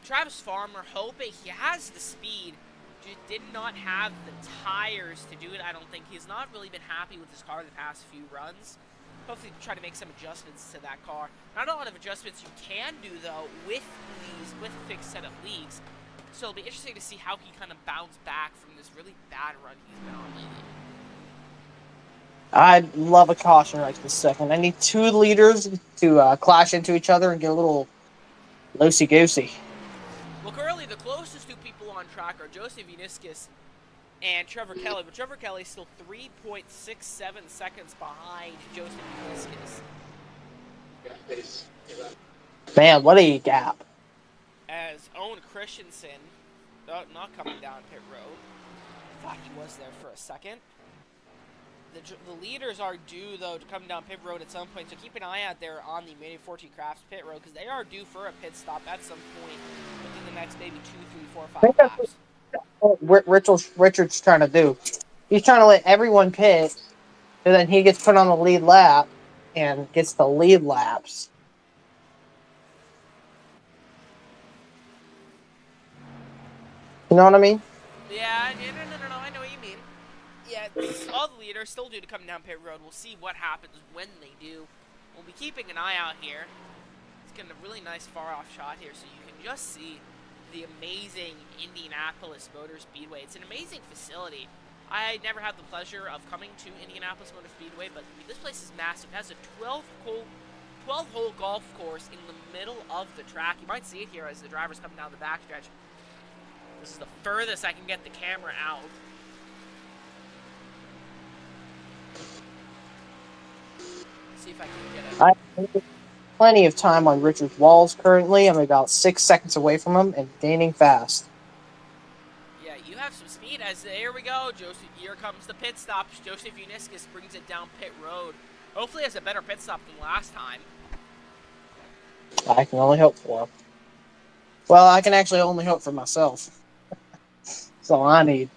Speaker 3: Travis Farmer, hoping he has the speed, just did not have the tires to do it. I don't think he's not really been happy with his car the past few runs. Hopefully try to make some adjustments to that car. Not a lot of adjustments you can do, though, with a fixed set of leagues. So it'll be interesting to see how he kind of bounced back from this really bad run he's been on lately.
Speaker 5: I'd love a caution right this second. I need 2 leaders to clash into each other and get a little loosey-goosey.
Speaker 3: Well, currently the closest 2 people on track are Joseph Uniscus and Trevor Kelly, but Trevor Kelly is still 3.67 seconds behind Joseph Uniscus.
Speaker 5: Man, what a gap.
Speaker 3: As Owen Christensen, not coming down pit road, thought he was there for a second. The leaders are due, though, to come down pit road at some point, so keep an eye out there on the Manu 14 Crafts pit road, because they are due for a pit stop at some point within the next maybe 2, 3, 4, 5 laps.
Speaker 5: what Richard's trying to do. He's trying to let everyone pit, so then he gets put on the lead lap and gets the lead laps. You know what I mean?
Speaker 3: Yeah, no, I know what you mean. Yeah, all the leaders still due to come down pit road. We'll see what happens when they do. We'll be keeping an eye out here. It's getting a really nice far-off shot here, so you can just see the amazing Indianapolis Motor Speedway. It's an amazing facility. I never had the pleasure of coming to Indianapolis Motor Speedway, but this place is massive. It has a 12-hole golf course in the middle of the track. You might see it here as the drivers come down the backstretch. This is the furthest I can get the camera out. Let's see if I can get it.
Speaker 5: Plenty of time on Richard's walls currently. I'm about 6 seconds away from him and gaining fast.
Speaker 3: Yeah, you have some speed as here we go. Joseph, here comes the pit stop. Joseph Uniscus brings it down pit road. Hopefully has a better pit stop than last time.
Speaker 5: I can only hope for. Well, I can actually only hope for myself. That's all I need.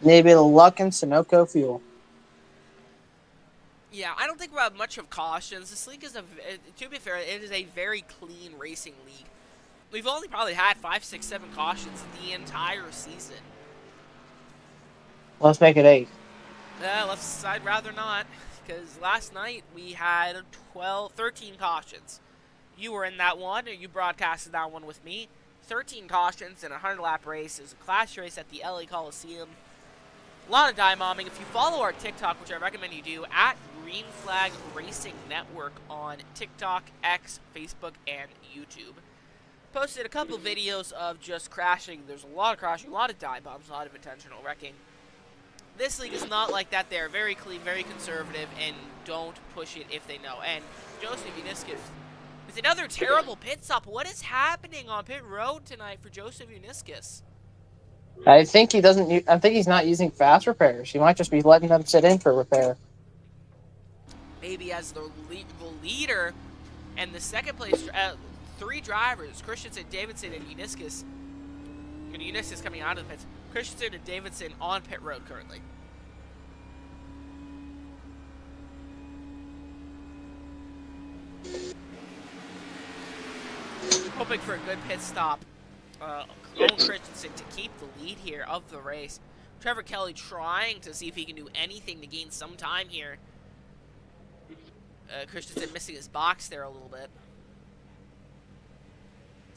Speaker 5: Maybe a little luck and Sunoco fuel.
Speaker 3: Yeah, I don't think we'll have much of cautions. This league is to be fair, it is a very clean racing league. We've only probably had 5, 6, 7 cautions the entire season.
Speaker 5: Let's make it 8.
Speaker 3: I'd rather not, because last night we had 13 cautions. You were in that one, or you broadcasted that one with me. 13 cautions in a 100-lap race. It was a clash race at the LA Coliseum. A lot of dive bombing. If you follow our TikTok, which I recommend you do, at Green Flag Racing Network on TikTok, X, Facebook, and YouTube. Posted a couple videos of just crashing. There's a lot of crashing, a lot of dive bombs, a lot of intentional wrecking. This league is not like that. They're very clean, very conservative, and don't push it if they know. And Joseph Uniscus with another terrible pit stop. What is happening on pit road tonight for Joseph Uniscus?
Speaker 5: I think he doesn't. I think he's not using fast repairs. He might just be letting them sit in for repair.
Speaker 3: Maybe as the leader and the second place, 3 drivers, Christensen, Davidson, and Uniscus. Uniscus coming out of the pits. Christensen and Davidson on pit road currently. Hoping for a good pit stop. Owen Christensen to keep the lead here of the race. Trevor Kelly trying to see if he can do anything to gain some time here. Christensen missing his box there a little bit.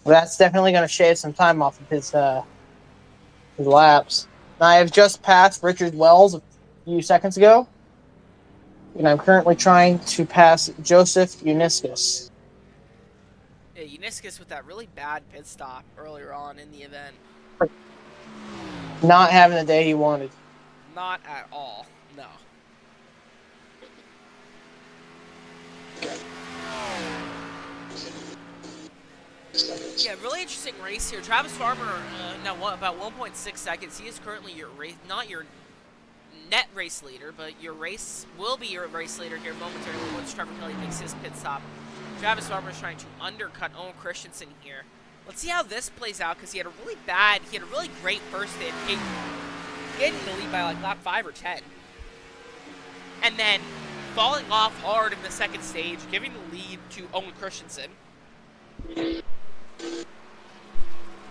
Speaker 5: Well, that's definitely going to shave some time off of his laps. Now, I have just passed Richard Wells a few seconds ago, and I'm currently trying to pass Joseph Uniscus.
Speaker 3: Yeah, Uniscus with that really bad pit stop earlier on in the event.
Speaker 5: Not having the day he wanted.
Speaker 3: Not at all, no. Yeah, really interesting race here. Travis Farmer, now about 1.6 seconds. He is currently your race, not your net race leader, but your race will be your race leader here momentarily once Trevor Kelly makes his pit stop. Travis Farmer is trying to undercut Owen Christensen here. Let's see how this plays out, because he had a really great first hit, getting the lead by like lap 5 or 10. And then falling off hard in the second stage, giving the lead to Owen Christensen.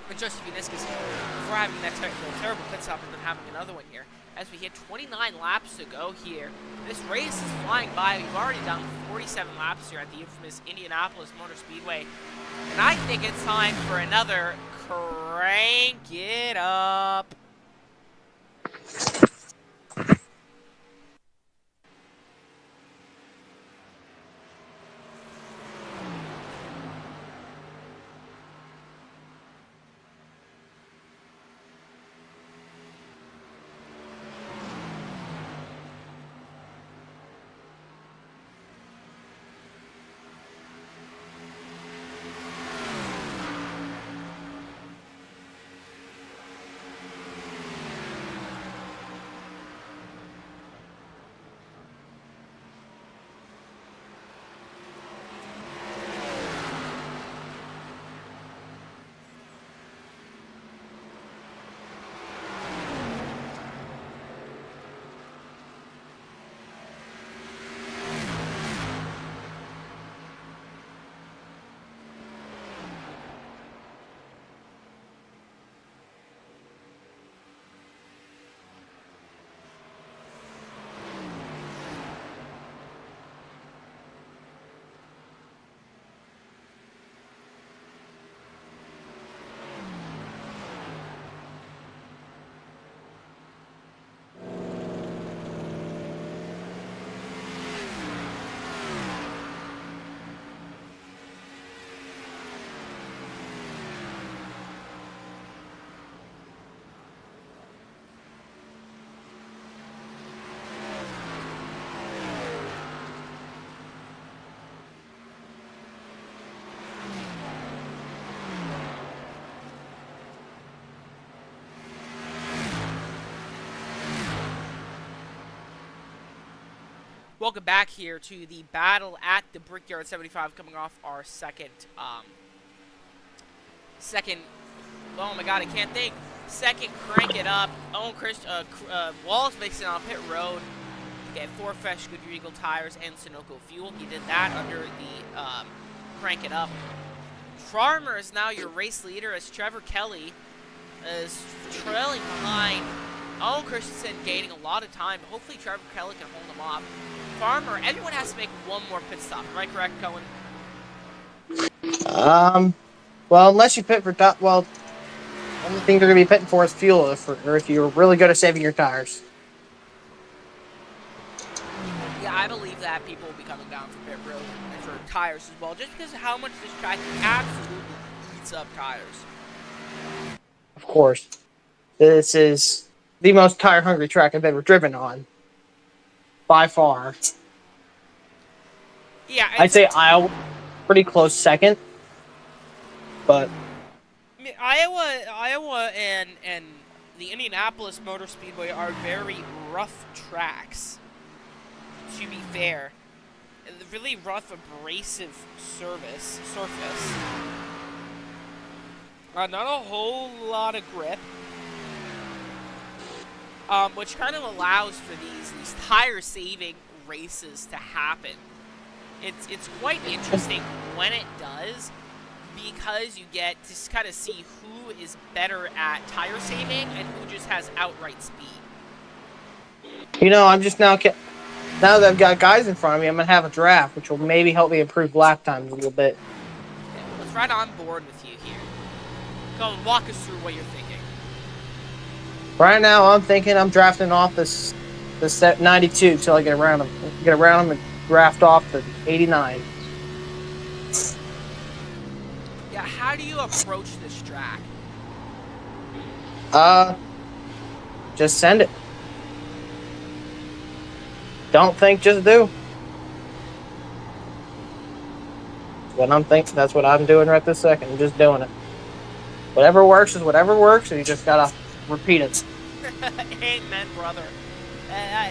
Speaker 3: But Joseph Uniscus, before having that terrible pit stop and then having another one here. As we hit 29 laps to go here. This race is flying by. We've already done 47 laps here at the infamous Indianapolis Motor Speedway. And I think it's time for another crank it up. welcome back here to the battle at the Brickyard 75, coming off our second, oh my god, I can't think. Second crank it up. Owen Wallace makes it on pit road. Get 4 fresh Goodyear Eagle tires and Sunoco fuel. He did that under the crank it up. Farmer is now your race leader as Trevor Kelly is trailing behind. Owen Christensen gaining a lot of time. Hopefully Trevor Kelly can hold him off. Farmer, everyone has to make one more pit stop. Am I correct, Cohen?
Speaker 5: Well, unless you pit for top, well, the only thing they're going to be pitting for is fuel, or if you're really good at saving your tires.
Speaker 3: Yeah, I believe that people will be coming down for pit road and for tires as well, just because of how much this track absolutely eats up tires.
Speaker 5: Of course. This is the most tire-hungry track I've ever driven on. By far.
Speaker 3: Yeah,
Speaker 5: I'd say Iowa, pretty close second. But
Speaker 3: I mean, Iowa and the Indianapolis Motor Speedway are very rough tracks, to be fair. Really rough, abrasive surface. Not a whole lot of grip. Which kind of allows for these tire-saving races to happen. It's quite interesting when it does, because you get to kind of see who is better at tire saving and who just has outright speed.
Speaker 5: You know, I'm just now that I've got guys in front of me, I'm gonna have a draft, which will maybe help me improve lap times a little bit.
Speaker 3: Yeah, let's ride on board with you here. Go and walk us through what you're thinking.
Speaker 5: Right now, I'm thinking I'm drafting off this 92 till I get around them and draft off the 89.
Speaker 3: Yeah, how do you approach this track?
Speaker 5: Just send it. Don't think, just do. That's what I'm doing right this second. I'm just doing it. Whatever works is whatever works, and you just gotta repeat it.
Speaker 3: Amen, brother.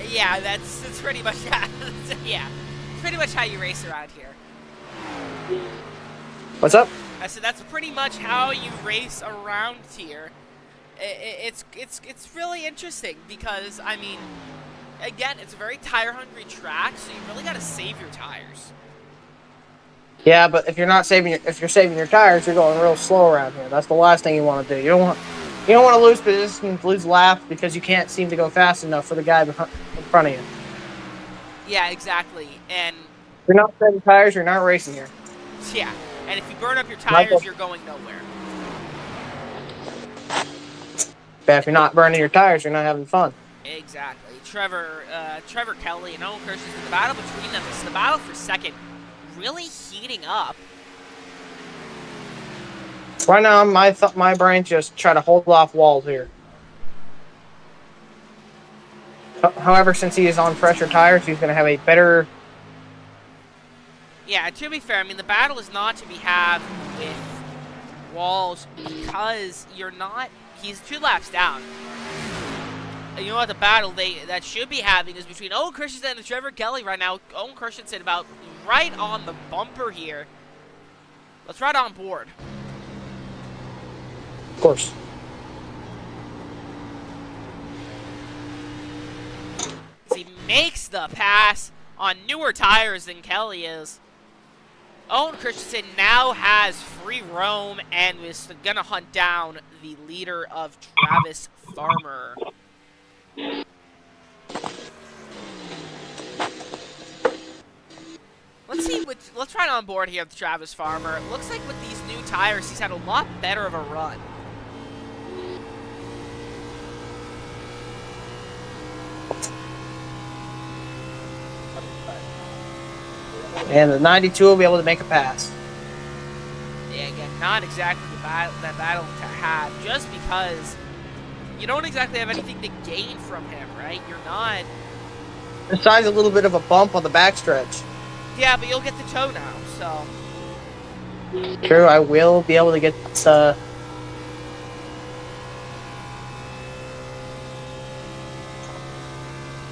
Speaker 3: Yeah, that's pretty much yeah, pretty much how you race around here.
Speaker 5: What's up?
Speaker 3: I said that's pretty much how you race around here. It's really interesting because, I mean, again, it's a very tire-hungry track, so you really got to save your tires.
Speaker 5: Yeah, but if you're saving your tires, you're going real slow around here. That's the last thing you want to do. You don't want to lose position, lose laps because you can't seem to go fast enough for the guy in front of you.
Speaker 3: Yeah, exactly. And
Speaker 5: if you're not saving tires, you're not racing here.
Speaker 3: Yeah, and if you burn up your tires, you're going nowhere.
Speaker 5: But if you're not burning your tires, you're not having fun.
Speaker 3: Exactly. Trevor Kelly and Owen Christensen, the battle between them is the battle for second, really heating up.
Speaker 5: Right now, my brain just try to hold off walls here. However, since he is on fresher tires, he's going to have a better...
Speaker 3: Yeah, to be fair, I mean, the battle is not to be had with Walls because he's 2 laps down. And you know what, the battle that should be having is between Owen Christensen and Trevor Kelly right now. Owen Christensen about right on the bumper here. Let's ride on board.
Speaker 5: Of course.
Speaker 3: He makes the pass on newer tires than Kelly is. Owen Christensen now has free roam and is gonna hunt down the leader of Travis Farmer. Let's ride on board here with Travis Farmer. It looks like with these new tires, he's had a lot better of a run.
Speaker 5: And the 92 will be able to make a pass.
Speaker 3: Yeah, again, not exactly that battle to have, just because you don't exactly have anything to gain from him, right? You're not...
Speaker 5: Besides a little bit of a bump on the backstretch.
Speaker 3: Yeah, but you'll get the toe now, so...
Speaker 5: True, I will be able to get the...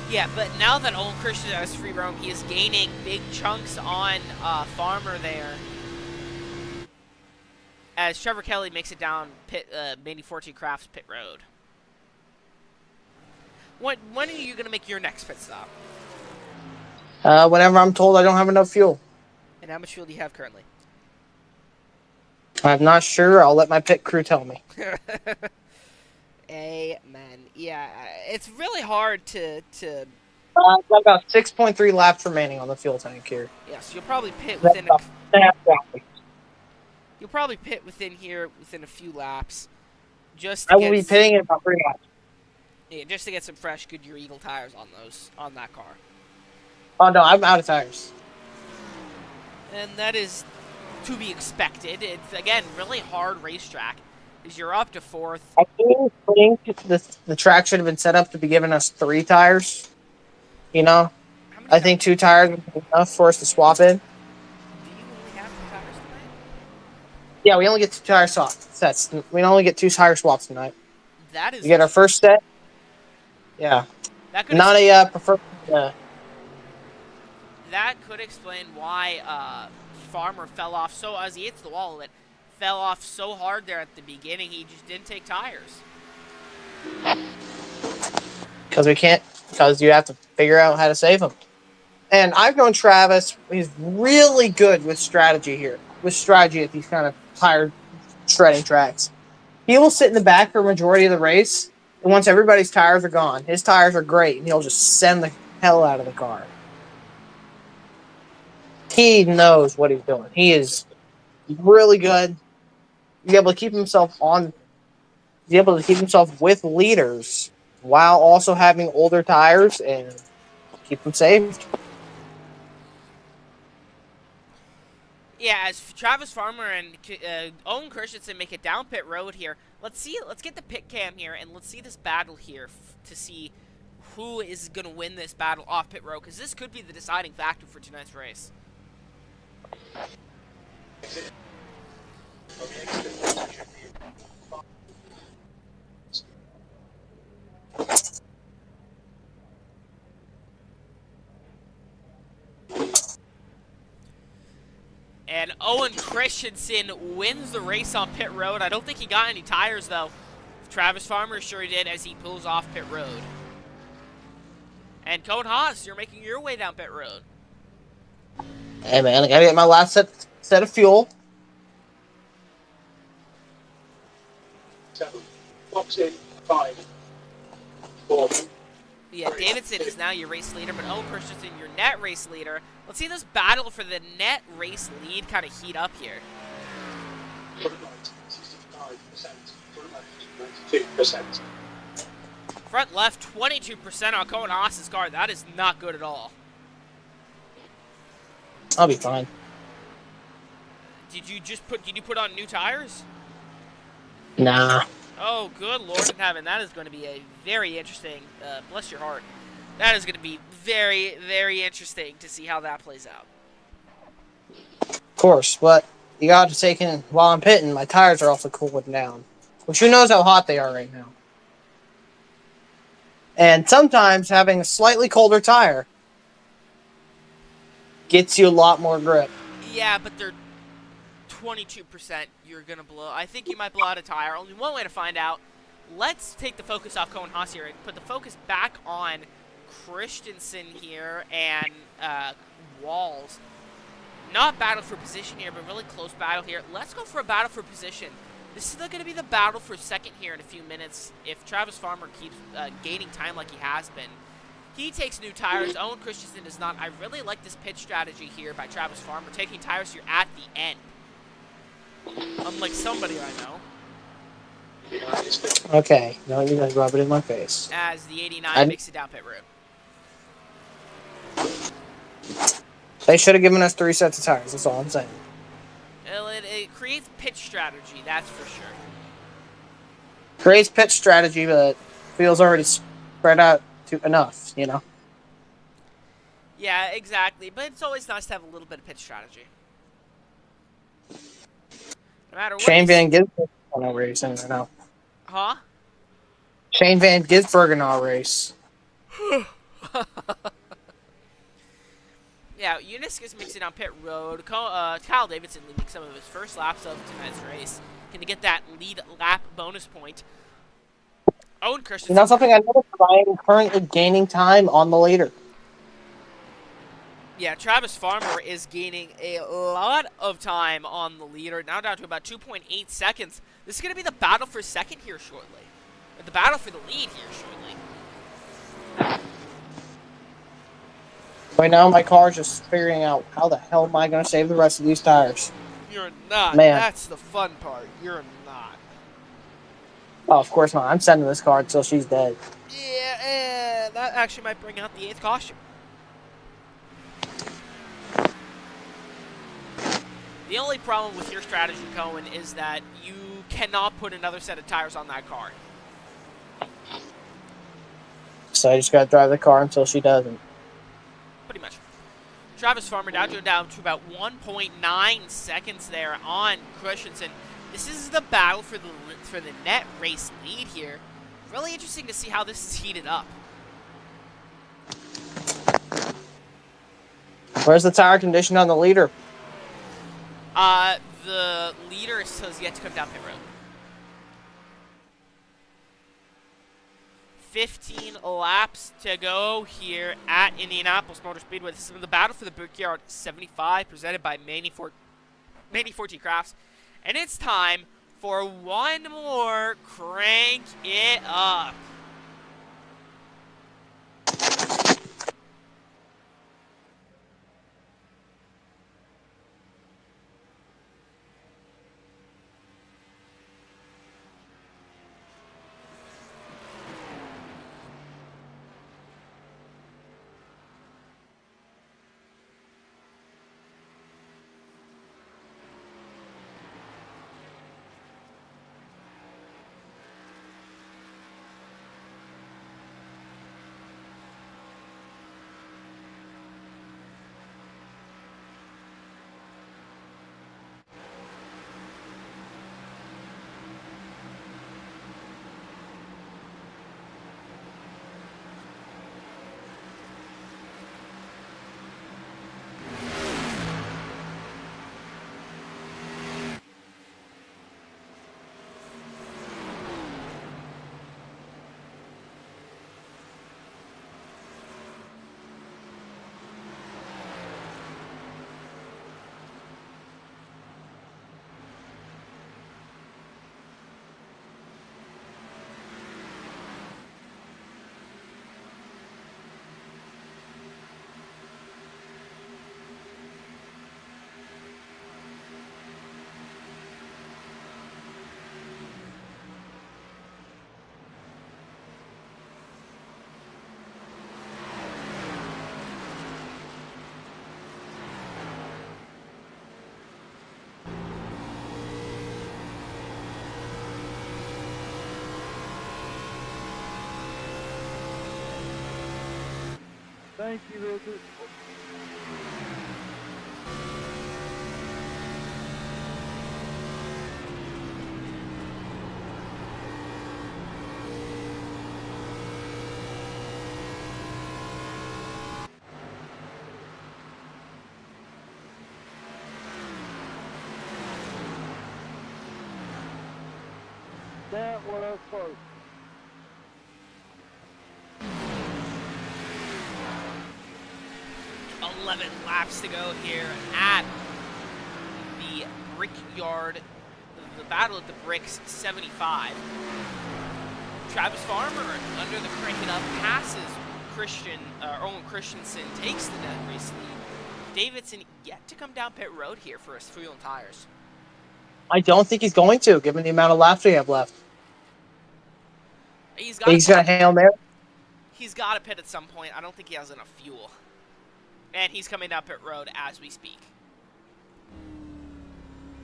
Speaker 3: Yeah, but now that Owen Christian has free roam, he is gaining big chunks on Farmer there. As Trevor Kelly makes it down Mini 14 Crafts pit road. When are you going to make your next pit stop?
Speaker 5: Whenever I'm told I don't have enough fuel.
Speaker 3: And how much fuel do you have currently?
Speaker 5: I'm not sure. I'll let my pit crew tell me.
Speaker 3: Amen. Yeah, it's really hard to
Speaker 5: I've got about 6.3 laps remaining on the fuel tank here.
Speaker 3: yes, you'll probably pit
Speaker 5: That's
Speaker 3: within
Speaker 5: about half gallon.
Speaker 3: you'll probably pit within a few laps. Just
Speaker 5: I will be pitting in about 3 laps.
Speaker 3: Yeah, just to get some fresh Goodyear Eagle tires on that car.
Speaker 5: Oh no, I'm out of tires.
Speaker 3: And that is to be expected. It's again really hard racetrack. Is you're up to fourth.
Speaker 5: I do think the track should have been set up to be giving us 3 tires. You know,
Speaker 3: How many
Speaker 5: I think 2 tires would be enough for us to swap in.
Speaker 3: do you only have 2 tires tonight?
Speaker 5: Yeah, we only get 2 tire sets. We only get 2 tire swaps tonight.
Speaker 3: That is
Speaker 5: We get our first set. Yeah,
Speaker 3: that could
Speaker 5: not a preferred.
Speaker 3: that could explain why Farmer fell off so as he hits the wall. It fell off so hard there at the beginning. He just didn't take tires.
Speaker 5: Because you have to figure out how to save them. And I've known Travis. He's really good with strategy here. With strategy at these kind of tire shredding tracks. He will sit in the back for a majority of the race. And once everybody's tires are gone, his tires are great, and he'll just send the hell out of the car. He knows what he's doing. He is really good. He's able to keep himself with leaders while also having older tires and keep them saved.
Speaker 3: Yeah, as Travis Farmer and Owen Christensen make it down pit road here, let's get the pit cam here and let's see this battle here to see who is going to win this battle off pit road, because this could be the deciding factor for tonight's race. And Owen Christensen wins the race on pit road. I don't think he got any tires, though. Travis Farmer sure he did as he pulls off pit road. And Cohen Haas, you're making your way down pit road.
Speaker 5: Hey, man, I gotta get my last set of fuel.
Speaker 6: 7. Box in 5. 4.
Speaker 3: Yeah, Davidson is now your race leader, but Owen Christensen, your net race leader. Let's see this battle for the net race lead kind of heat up here.
Speaker 6: Front right, 65%. Front left, 92%.
Speaker 3: Front left, 22% on Cohen Haas's car. That is not good at all.
Speaker 5: I'll be fine.
Speaker 3: Did you put on new tires?
Speaker 5: Nah.
Speaker 3: Oh, good Lord in heaven. That is going to be a very interesting, bless your heart. That is going to be very, very interesting to see how that plays out.
Speaker 5: Of course, but you got to take in, while I'm pitting, my tires are also cooling down. Which who knows how hot they are right now. And sometimes having a slightly colder tire gets you a lot more grip.
Speaker 3: Yeah, but they're 22% you're going to blow. I think you might blow out a tire. Only one way to find out. Let's take the focus off Cohen Haas here and put the focus back on Christensen here and Walls. Not battle for position here, but really close battle here. Let's go for a battle for position. This is going to be the battle for second here in a few minutes if Travis Farmer keeps gaining time like he has been. He takes new tires. Owen Christensen does not. I really like this pitch strategy here by Travis Farmer, taking tires here at the end. Unlike somebody I know.
Speaker 5: Okay, now you guys rub it in my face.
Speaker 3: As the 89 makes it down pit road.
Speaker 5: They should have given us 3 sets of tires, that's all I'm saying.
Speaker 3: Well, it creates pitch strategy, that's for sure.
Speaker 5: Creates pitch strategy, but feels already spread out to enough, you know?
Speaker 3: Yeah, exactly. But it's always nice to have a little bit of pitch strategy. No matter what.
Speaker 5: Shane Van Gisbergen on a race, I don't know.
Speaker 3: Huh?
Speaker 5: Shane Van Gisbergen on a race.
Speaker 3: Yeah, Eunice is mixing on pit road. Kyle Davidson leading some of his first laps of tonight's race. Can he get that lead lap bonus point? Owen Christensen.
Speaker 5: You know something I noticed? I am currently gaining time on the leader.
Speaker 3: Yeah, Travis Farmer is gaining a lot of time on the leader. Now down to about 2.8 seconds. This is going to be the battle for second here shortly. Or the battle for the lead here shortly.
Speaker 5: Right now, my car's just figuring out how the hell am I going to save the rest of these tires.
Speaker 3: You're not.
Speaker 5: Man.
Speaker 3: That's the fun part. You're not.
Speaker 5: Oh, of course not. I'm sending this car until she's dead.
Speaker 3: Yeah, that actually might bring out the 8th caution. The only problem with your strategy, Cohen, is that you cannot put another set of tires on that car.
Speaker 5: So I just got to drive the car until she doesn't.
Speaker 3: Pretty much. Travis Farmer down to about 1.9 seconds there on Christensen. This is the battle for the net race lead here. Really interesting to see how this is heated up.
Speaker 5: Where's the tire condition on the leader?
Speaker 3: The leader still has yet to come down pit road. 15 laps to go here at Indianapolis Motor Speedway. This is the battle for the Brickyard 75 presented by Manny 14 Crafts. And it's time for one more crank it up.
Speaker 2: Thank you, Richard. That was first.
Speaker 3: Laps to go here at the Brickyard, the battle at the Bricks 75. Travis Farmer under the crank it up passes Owen Christensen, takes the net race lead. Davidson yet to come down pit road here for his fuel and tires.
Speaker 5: I don't think he's going to, given the amount of laps we have left.
Speaker 3: He's
Speaker 5: He's got a Hail Mary.
Speaker 3: He's got to pit at some point. I don't think he has enough fuel. And he's coming down pit road as we speak.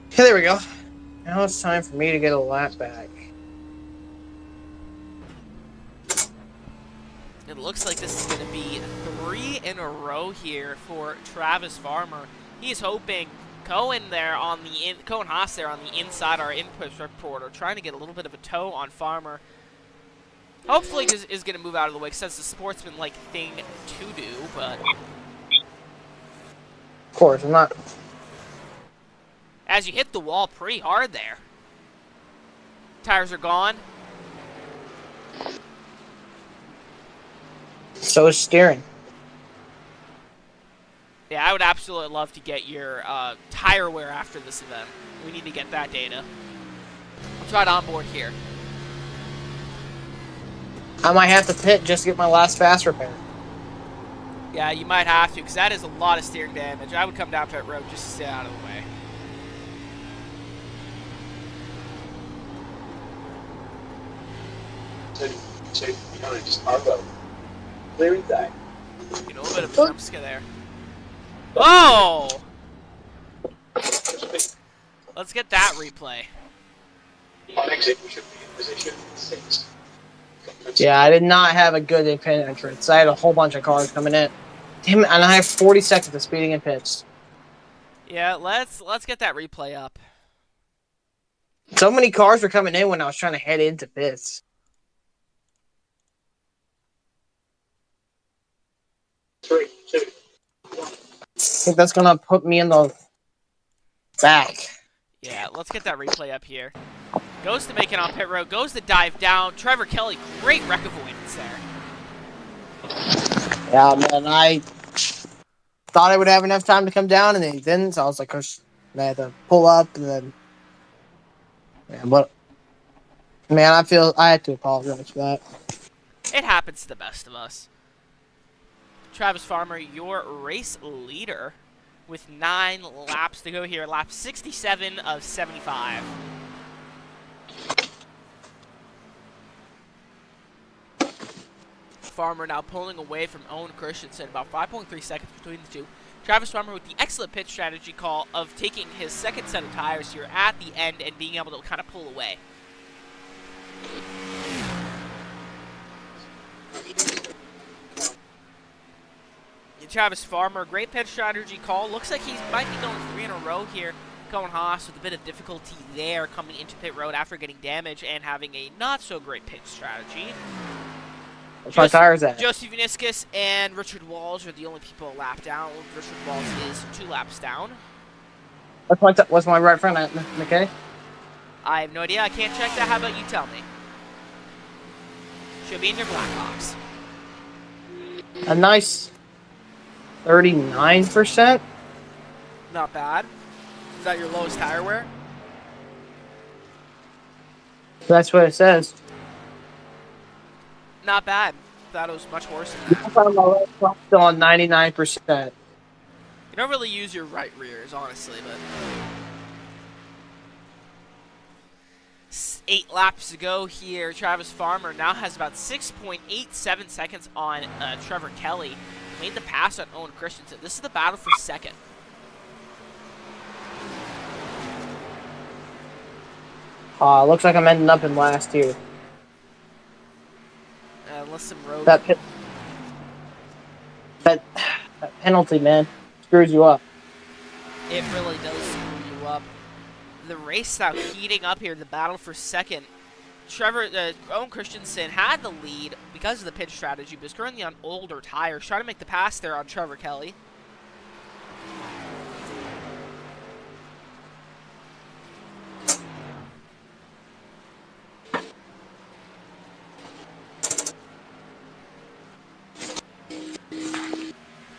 Speaker 5: Okay, there we go. Now it's time for me to get a lap back.
Speaker 3: It looks like this is going to be 3 in a row here for Travis Farmer. He's hoping Cohen Haas there on the inside, our input reporter, trying to get a little bit of a tow on Farmer. Hopefully is going to move out of the way because that's the sportsman-like thing to do, but
Speaker 5: Of course, I'm not.
Speaker 3: as you hit the wall pretty hard there. Tires are gone.
Speaker 5: So is steering.
Speaker 3: Yeah, I would absolutely love to get your tire wear after this event. We need to get that data. Let's ride on board here.
Speaker 5: I might have to pit just to get my last fast repair.
Speaker 3: Yeah, you might have to, because that is a lot of steering damage. I would come down pit road just to stay out of the way.
Speaker 6: So behind just Arvo. Clearing that.
Speaker 3: You know, a bit of a jump scare there. Oh! Let's get that replay.
Speaker 6: On exit, we should be in position 6.
Speaker 5: Yeah, I did not have a good pit entrance. I had a whole bunch of cars coming in. Damn it, and I have 40 seconds of speeding in pits.
Speaker 3: Yeah, let's get that replay up.
Speaker 5: So many cars were coming in when I was trying to head into pits.
Speaker 6: 3, 2.
Speaker 5: I think that's gonna put me in the back.
Speaker 3: Yeah, let's get that replay up here. Goes to make it on pit road, goes to dive down. Trevor Kelly, great wreck avoidance there.
Speaker 5: Yeah, man, I thought I would have enough time to come down, and then he didn't, so I was like, I had to pull up, and then... Yeah, but... Man, I had to apologize for that.
Speaker 3: It happens to the best of us. Travis Farmer, your race leader, with 9 laps to go here. Lap 67 of 75. Farmer now pulling away from Owen Christensen, about 5.3 seconds between the two. Travis Farmer with the excellent pit strategy call of taking his second set of tires here at the end and being able to kind of pull away. Travis Farmer, great pit strategy call. Looks like he might be going 3 in a row here. Cohen Haas with a bit of difficulty there coming into pit road after getting damage and having a not so great pit strategy.
Speaker 5: What's my tires at?
Speaker 3: Joseph Uniscus and Richard Walsh are the only people a lap down. Richard Walsh is 2 laps down.
Speaker 5: What's my right front at, McKay?
Speaker 3: I have no idea. I can't check that. How about you tell me? Should be in your black box.
Speaker 5: A nice 39%.
Speaker 3: Not bad. Is that your lowest tire wear?
Speaker 5: That's what it says.
Speaker 3: Not bad. Thought it was much worse than that.
Speaker 5: I'm still on 99%.
Speaker 3: You don't really use your right rears, honestly, but... 8 laps to go here. Travis Farmer now has about 6.87 seconds on Trevor Kelly. Made the pass on Owen Christensen. This is the battle for second.
Speaker 5: Looks like I'm ending up in last here.
Speaker 3: Unless some road...
Speaker 5: That penalty, man, screws you up.
Speaker 3: It really does screw you up. The race now heating up here, the battle for second. Owen Christensen had the lead because of the pit strategy, but is currently on older tires. Trying to make the pass there on Trevor Kelly.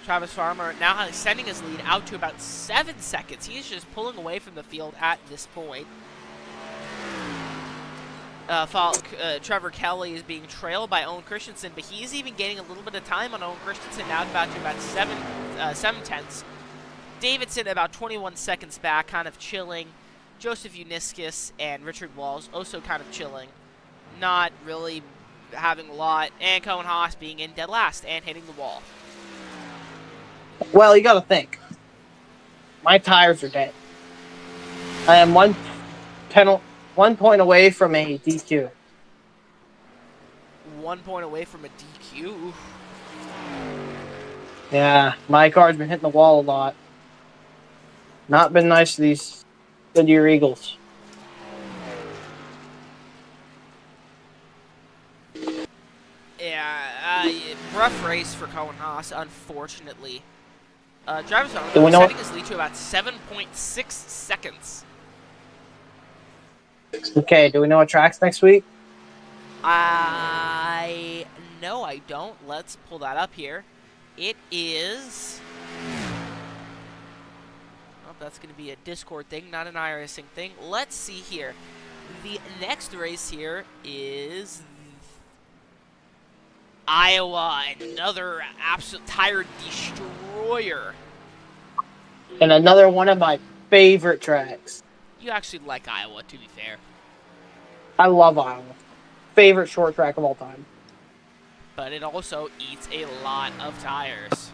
Speaker 3: Travis Farmer now extending his lead out to about 7 seconds. He's just pulling away from the field at this point. Trevor Kelly is being trailed by Owen Christensen, but he's even gaining a little bit of time on Owen Christensen now about 7 tenths. Davidson about 21 seconds back, kind of chilling. Joseph Uniscus and Richard Walls also kind of chilling. Not really having a lot. And Cohen Haas being in dead last and hitting the wall.
Speaker 5: Well, you gotta think. My tires are dead. I am 1 point away from a DQ.
Speaker 3: 1 point away from a DQ. Oof.
Speaker 5: Yeah, my car's been hitting the wall a lot. Not been nice to these Goodyear Eagles.
Speaker 3: rough race for Cohen Haas, unfortunately. Travis
Speaker 5: Do we
Speaker 3: Farmer
Speaker 5: know
Speaker 3: setting his lead to about 7.6 seconds.
Speaker 5: Okay, do we know what track's next week?
Speaker 3: No, I don't. Let's pull that up here. It is... Oh, that's going to be a Discord thing, not an iRacing thing. Let's see here. The next race here is Iowa, another absolute tire destroyer.
Speaker 5: And another one of my favorite tracks.
Speaker 3: You actually like Iowa, to be fair.
Speaker 5: I love Iowa. Favorite short track of all time.
Speaker 3: But it also eats a lot of tires.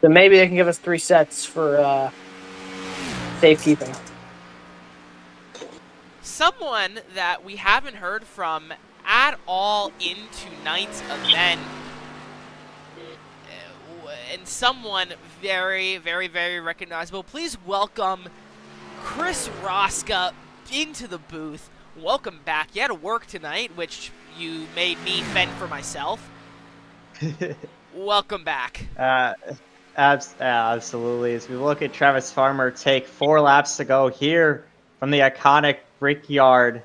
Speaker 5: So maybe they can give us 3 sets for safekeeping.
Speaker 3: Someone that we haven't heard from at all in tonight's event, and someone very, very, very recognizable. Please welcome Chris Rosca into the booth. Welcome back. You had to work tonight, which you made me fend for myself. Welcome back.
Speaker 7: Absolutely. As we look at Travis Farmer take 4 laps to go here from the iconic Brickyard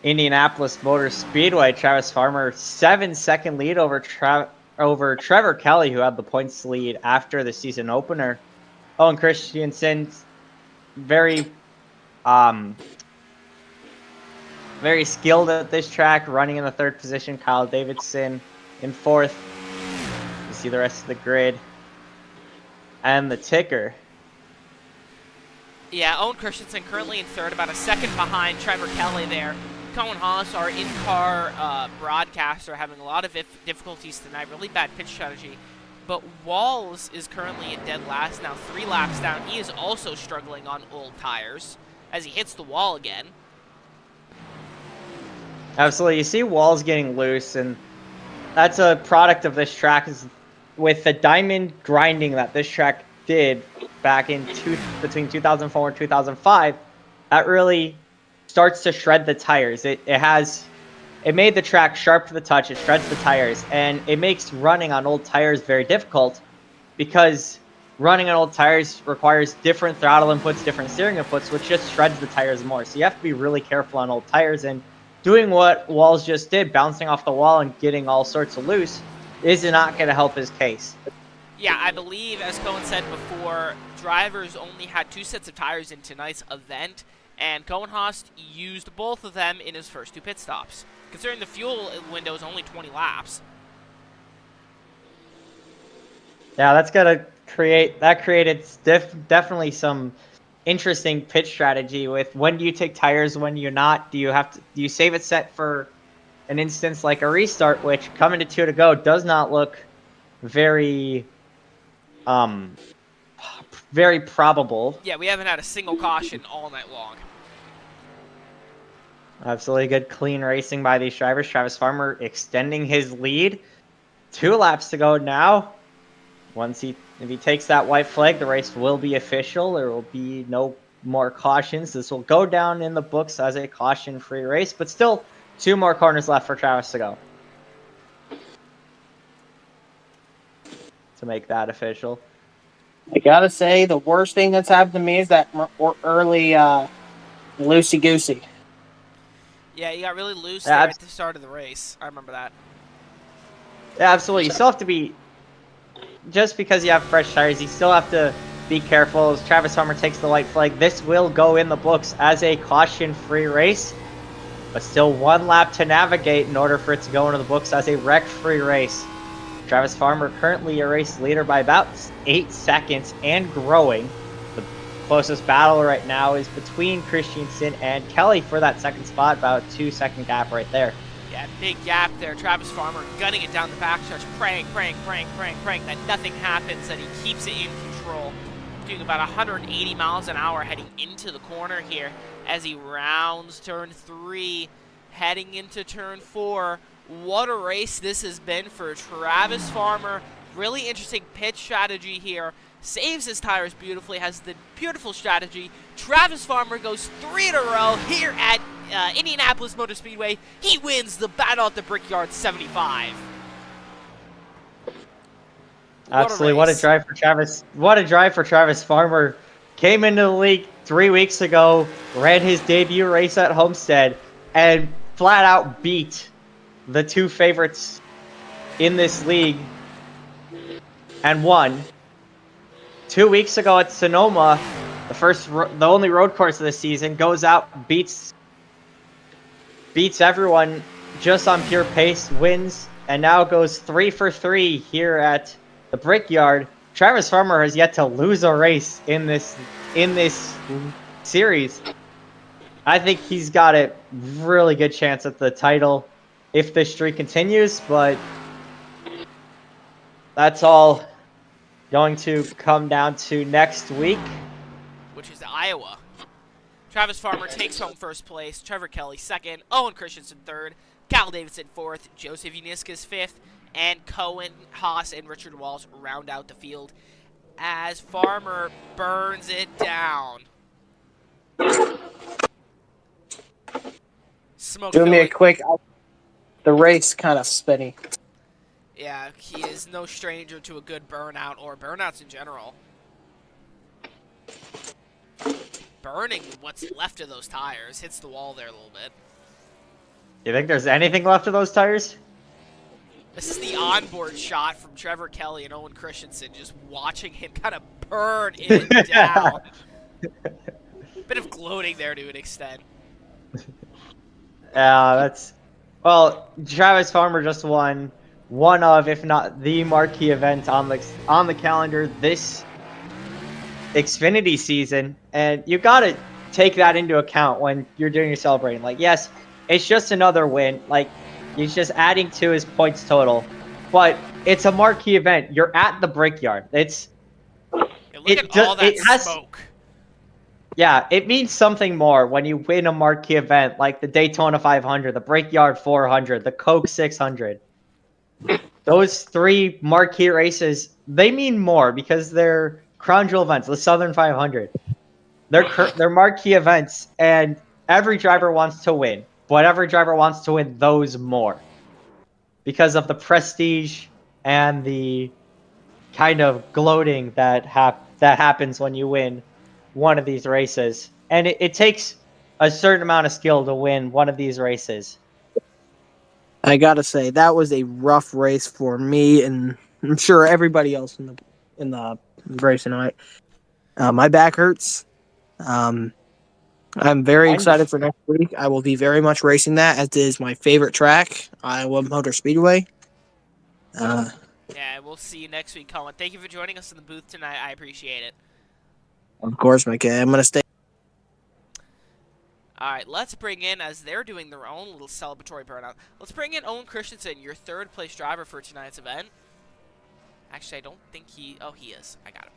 Speaker 7: Indianapolis Motor Speedway, Travis Farmer 7-second lead over Trevor Kelly, who had the points lead after the season opener. Owen Christensen, very skilled at this track, running in the 3rd position. Kyle Davidson in 4th. You see the rest of the grid and the ticker.
Speaker 3: Yeah, Owen Christensen currently in 3rd, about a second behind Trevor Kelly there. Cohen Haas, our in-car broadcaster, having a lot of difficulties tonight. Really bad pitch strategy. But Walls is currently in dead last now, 3 laps down. He is also struggling on old tires as he hits the wall again.
Speaker 7: Absolutely. You see Walls getting loose, and that's a product of this track. Is with the diamond grinding that this track did back in between 2004 and 2005, that really starts to shred the tires. It made the track sharp to the touch. It shreds the tires, and it makes running on old tires very difficult because running on old tires requires different throttle inputs, different steering inputs, which just shreds the tires more. So you have to be really careful on old tires, and doing what Walls just did, bouncing off the wall and getting all sorts of loose, is not going to help his case.
Speaker 3: Yeah, I believe, as Cohen said before, drivers only had 2 sets of tires in tonight's event, and Cohen Haas used both of them in his first 2 pit stops. Considering the fuel window is only 20 laps.
Speaker 7: Yeah, that created definitely some interesting pitch strategy with when do you take tires, when do you not? Do you save it set for an instance like a restart, which coming to 2 to go does not look very very probable.
Speaker 3: Yeah, we haven't had a single caution all night long.
Speaker 7: Absolutely good clean racing by these drivers. Travis Farmer extending his lead. 2 laps to go now. If he takes that white flag, the race will be official. There will be no more cautions. This will go down in the books as a caution-free race, but still 2 more corners left for Travis to go to make that official.
Speaker 5: I gotta say, the worst thing that's happened to me is that early loosey-goosey.
Speaker 3: Yeah, you got really loose
Speaker 7: Yeah,
Speaker 3: there at the start of the race. I remember that.
Speaker 7: Yeah, absolutely. You still have to be, just because you have fresh tires, you still have to be careful. As Travis Farmer takes the white flag, this will go in the books as a caution-free race, but still 1 lap to navigate in order for it to go into the books as a wreck-free race. Travis Farmer currently a race leader by about 8 seconds and growing. The closest battle right now is between Christensen and Kelly for that 2nd spot, about a 2-second gap right there.
Speaker 3: Yeah, big gap there. Travis Farmer gunning it down the backstretch, praying that nothing happens, that he keeps it in control. Doing about 180 miles an hour heading into the corner here as he rounds turn 3, heading into turn 4. What a race this has been for Travis Farmer. Really interesting pitch strategy here. Saves his tires beautifully, has the beautiful strategy. Travis Farmer goes 3 in a row here at Indianapolis Motor Speedway. He wins the battle at the Brickyard 75.
Speaker 7: Absolutely, what a
Speaker 3: race.
Speaker 7: drive for Travis! What a drive for Travis Farmer. Came into the league 3 weeks ago, ran his debut race at Homestead, and flat out beat the two favorites in this league and won. 2 weeks ago at Sonoma, the only road course of the season, goes out, beats everyone just on pure pace, wins, and now goes 3 for 3 here at the Brickyard. Travis Farmer has yet to lose a race in this series. I think he's got a really good chance at the title if this streak continues, but that's all going to come down to next week.
Speaker 3: Which is Iowa. Travis Farmer takes home first place, Trevor Kelly second, Owen Christensen third, Cal Davidson fourth, Joseph Uniscas fifth, and Cohen, Haas, and Richard Walsh round out the field as Farmer burns it down. Smoke
Speaker 5: Doing me a
Speaker 3: filling.
Speaker 5: quick. The race kind of spinny.
Speaker 3: Yeah, he is no stranger to a good burnout, or burnouts in general. Burning what's left of those tires. Hits the wall there a little bit.
Speaker 7: You think there's anything left of those tires?
Speaker 3: This is the onboard shot from Trevor Kelly and Owen Christensen, just watching him kind of burn it down. Bit of gloating there to an extent.
Speaker 7: Well, Travis Farmer just won one of, if not the marquee event on the calendar this Xfinity season, and you gotta take that into account when you're doing your celebrating. Like, yes, it's just another win. Like, he's just adding to his points total, but it's a marquee event. You're at the Brickyard.
Speaker 3: Yeah, look at all that smoke.
Speaker 7: Yeah, it means something more when you win a marquee event like the Daytona 500, the Brickyard 400, the Coke 600. Those 3 marquee races, they mean more because they're crown jewel events. The Southern 500, they're marquee events, and every driver wants to win. But every driver wants to win those more because of the prestige and the kind of gloating that happens when you win one of these races. And it takes a certain amount of skill to win one of these races.
Speaker 5: I gotta say that was a rough race for me, and I'm sure everybody else in the race tonight. My back hurts. I'm very excited for next week. I will be very much racing that, as is my favorite track, Iowa Motor Speedway.
Speaker 3: Yeah, we'll see you next week, Colin. Thank you for joining us in the booth tonight. I appreciate it.
Speaker 5: Of course, McKay. I'm going to stay.
Speaker 3: All right, let's bring in, as they're doing their own little celebratory burnout, let's bring in Owen Christensen, your third-place driver for tonight's event. Actually, I don't think he... Oh, he is. I got him.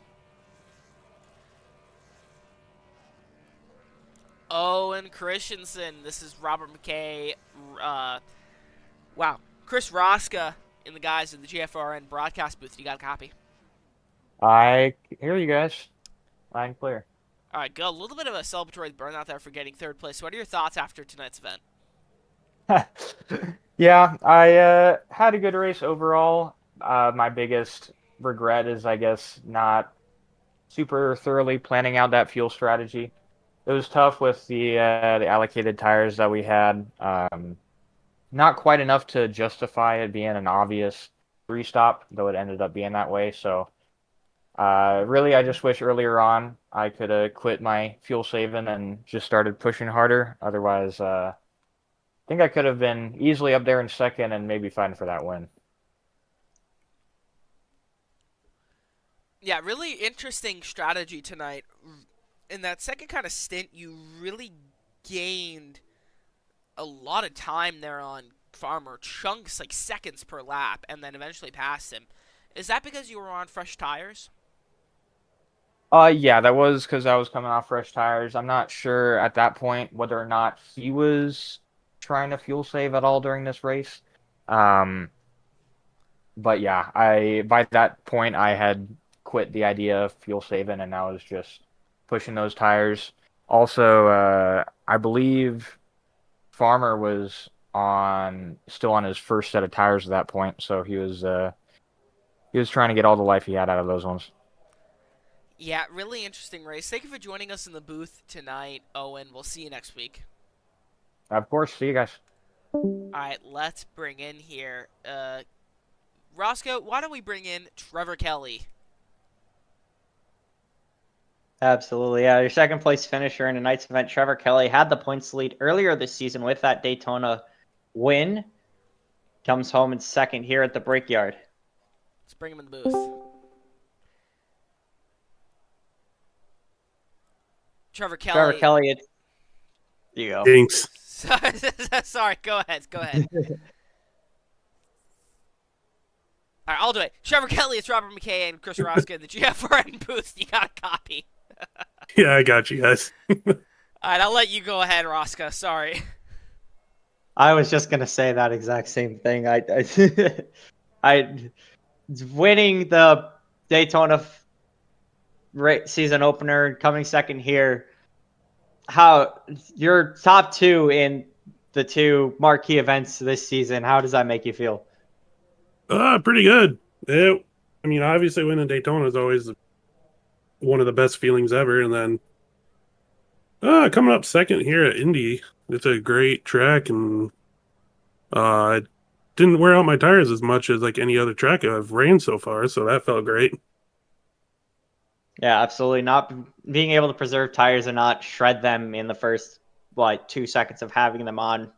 Speaker 3: Owen Christensen. This is Robert McKay. Wow. Chris Roska in the guys in the GFRN broadcast booth. You got a copy?
Speaker 8: I hear you guys. Loud and clear.
Speaker 3: All right, go. A little bit of a celebratory burnout there for getting third place. What are your thoughts after tonight's event?
Speaker 8: Yeah, I had a good race overall. My biggest regret is, I guess, not super thoroughly planning out that fuel strategy. It was tough with the allocated tires that we had. Not quite enough to justify it being an obvious restop, though it ended up being that way. So really, I just wish earlier on I could have quit my fuel saving and just started pushing harder. Otherwise, I think I could have been easily up there in second and maybe fighting for that win.
Speaker 3: Yeah, really interesting strategy tonight. In that second kind of stint, you really gained a lot of time there on Farmer. Chunks, like seconds per lap, and then eventually passed him. Is that because you were on fresh tires?
Speaker 8: Yeah, that was because I was coming off fresh tires. I'm not sure at that point whether or not he was trying to fuel save at all during this race. But yeah, by that point I had quit the idea of fuel saving, and I was just pushing those tires. Also, I believe Farmer was still on his first set of tires at that point, so he was He was trying to get all the life he had out of those ones.
Speaker 3: Yeah, really interesting race. Thank you for joining us in the booth tonight, Owen. We'll see you next week.
Speaker 8: Of course. See you guys.
Speaker 3: All right, let's bring in here. Roscoe, why don't we bring in Trevor Kelly?
Speaker 7: Absolutely, yeah. Your second place finisher in tonight's event, Trevor Kelly, had the points lead earlier this season with that Daytona win. Comes home in second here at the Brickyard.
Speaker 3: Let's bring him in the booth. Trevor Kelly.
Speaker 7: Trevor Kelly, it's... There you go.
Speaker 9: Thanks.
Speaker 3: Sorry, go ahead. All right, I'll do it. Trevor Kelly, it's Robert McKay and Chris Roscoe in the GFRN booth. You got a copy.
Speaker 9: Yeah, I got you guys.
Speaker 3: All right, I'll let you go ahead, Roscoe. Sorry.
Speaker 7: I was just gonna say that exact same thing. I winning the Daytona season opener, coming second here. How your top two in the two marquee events this season? How does that make you feel?
Speaker 9: Pretty good. I mean, obviously winning Daytona is always one of the best feelings ever. And then coming up second here at Indy, it's a great track, and I didn't wear out my tires as much as like any other track I've ran so far, so that felt great.
Speaker 7: Yeah, absolutely. Not being able to preserve tires and not shred them in the first 2 seconds of having them on,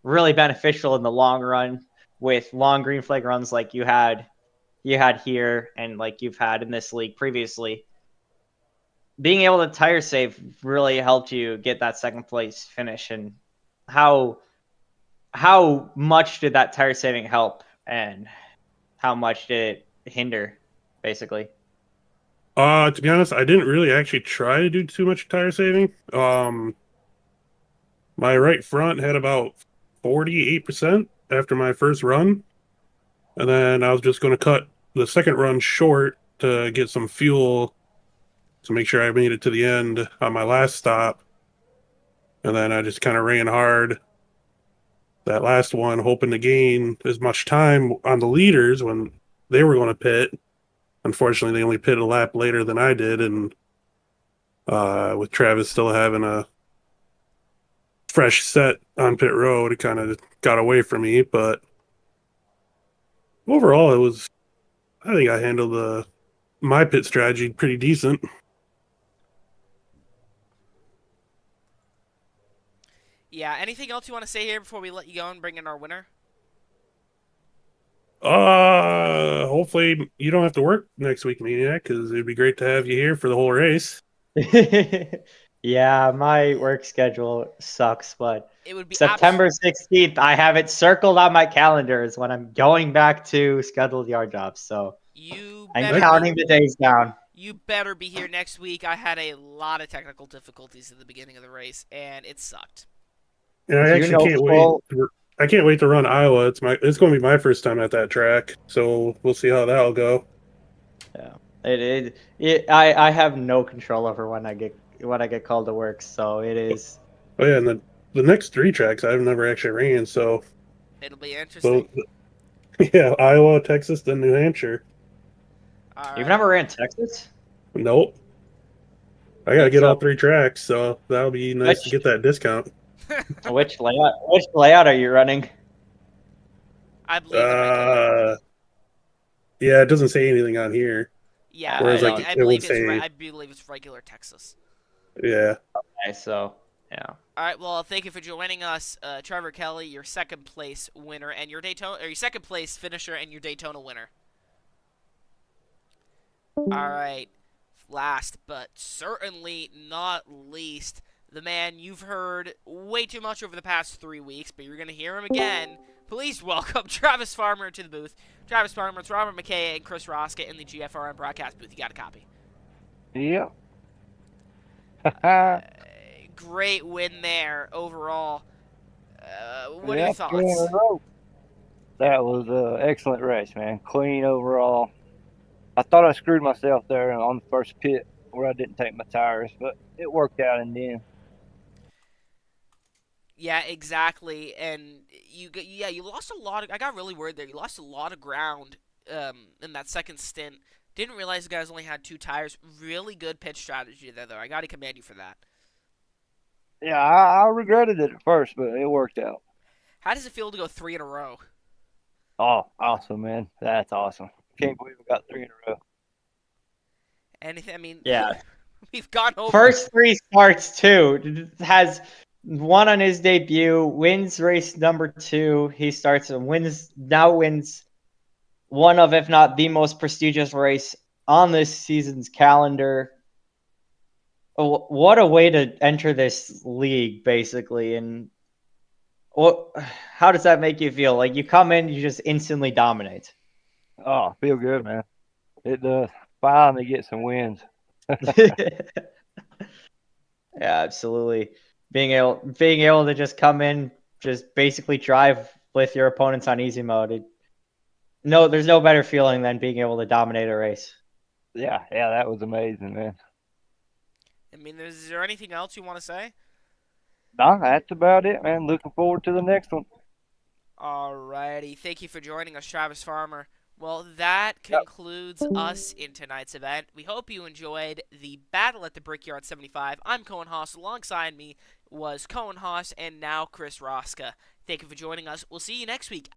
Speaker 7: really beneficial in the long run with long green flag runs like you had here and like you've had in this league previously. Being able to tire save really helped you get that second place finish. And how much did that tire saving help, and how much did it hinder, basically?
Speaker 9: To be honest, I didn't really actually try to do too much tire saving. My right front had about 48% after my first run, and then I was just going to cut the second run short to get some fuel to make sure I made it to the end on my last stop. And then I just kind of ran hard that last one, hoping to gain as much time on the leaders when they were going to pit. Unfortunately, they only pitted a lap later than I did, and with Travis still having a fresh set on pit road, it kind of got away from me. But overall, I think I handled my pit strategy pretty decent.
Speaker 3: Yeah, anything else you want to say here before we let you go and bring in our winner?
Speaker 9: Hopefully you don't have to work next week, Maniac, because it'd be great to have you here for the whole race.
Speaker 7: Yeah, my work schedule sucks, but
Speaker 3: It would be
Speaker 7: September 16th, I have it circled on my calendar is when I'm going back to scheduled yard jobs. So I'm counting the days down.
Speaker 3: You better be here next week. I had a lot of technical difficulties at the beginning of the race, and it sucked.
Speaker 9: And I actually can't wait. I can't wait to run Iowa. It's going to be my first time at that track, so we'll see how that'll go.
Speaker 7: Yeah, I have no control over when I get called to work, so it is.
Speaker 9: Oh yeah, and the next three tracks I've never actually ran, so
Speaker 3: it'll be interesting.
Speaker 9: So, yeah, Iowa, Texas, then New Hampshire.
Speaker 7: You've never ran Texas?
Speaker 9: Nope. I gotta get all three tracks, so that'll be nice to get that discount.
Speaker 7: Which layout are you running?
Speaker 3: I believe.
Speaker 9: Yeah, it doesn't say anything on here.
Speaker 3: Yeah,
Speaker 9: I believe
Speaker 3: it's regular Texas.
Speaker 9: Yeah.
Speaker 7: Okay, so yeah.
Speaker 3: All right. Well, thank you for joining us, Trevor Kelly, your second place winner and your second place finisher and your Daytona winner. All right. Last but certainly not least, the man you've heard way too much over the past 3 weeks, but you're going to hear him again. Please welcome Travis Farmer to the booth. Travis Farmer, it's Robert McKay and Chris Roscoe in the GFRN broadcast booth. You got a copy?
Speaker 2: Yeah.
Speaker 3: Great win there overall. What are your thoughts?
Speaker 2: That was an excellent race, man. Clean overall. I thought I screwed myself there on the first pit where I didn't take my tires, but it worked out in the end.
Speaker 3: Yeah, exactly. And you lost a lot of. I got really worried there. You lost a lot of ground in that second stint. Didn't realize the guys only had 2 tires. Really good pit strategy there, though. I got to commend you for that.
Speaker 2: Yeah, I regretted it at first, but it worked out.
Speaker 3: How does it feel to go 3 in a row?
Speaker 2: Oh, awesome, man. That's awesome. Can't believe we got 3 in a row.
Speaker 3: Anything? I mean,
Speaker 7: Yeah.
Speaker 3: we've gone over.
Speaker 7: First 3 starts too. Has 1 on his debut. Wins race number 2. He starts and wins. Now wins one of, if not the most prestigious race on this season's calendar. What a way to enter this league, basically. And how does that make you feel? Like, you come in, you just instantly dominate.
Speaker 2: Oh, feel good, man. It does. Finally get some wins.
Speaker 7: Yeah, absolutely. Being able to just come in, just basically drive with your opponents on easy mode. No, there's no better feeling than being able to dominate a race.
Speaker 2: Yeah, that was amazing, man.
Speaker 3: I mean, is there anything else you want to say?
Speaker 2: No, that's about it, man. Looking forward to the next one.
Speaker 3: Alrighty. Thank you for joining us, Travis Farmer. Well, that concludes us in tonight's event. We hope you enjoyed the battle at the Brickyard 75. I'm Cohen Haas. Alongside me was Cohen Haas and now Chris Roska. Thank you for joining us. We'll see you next week.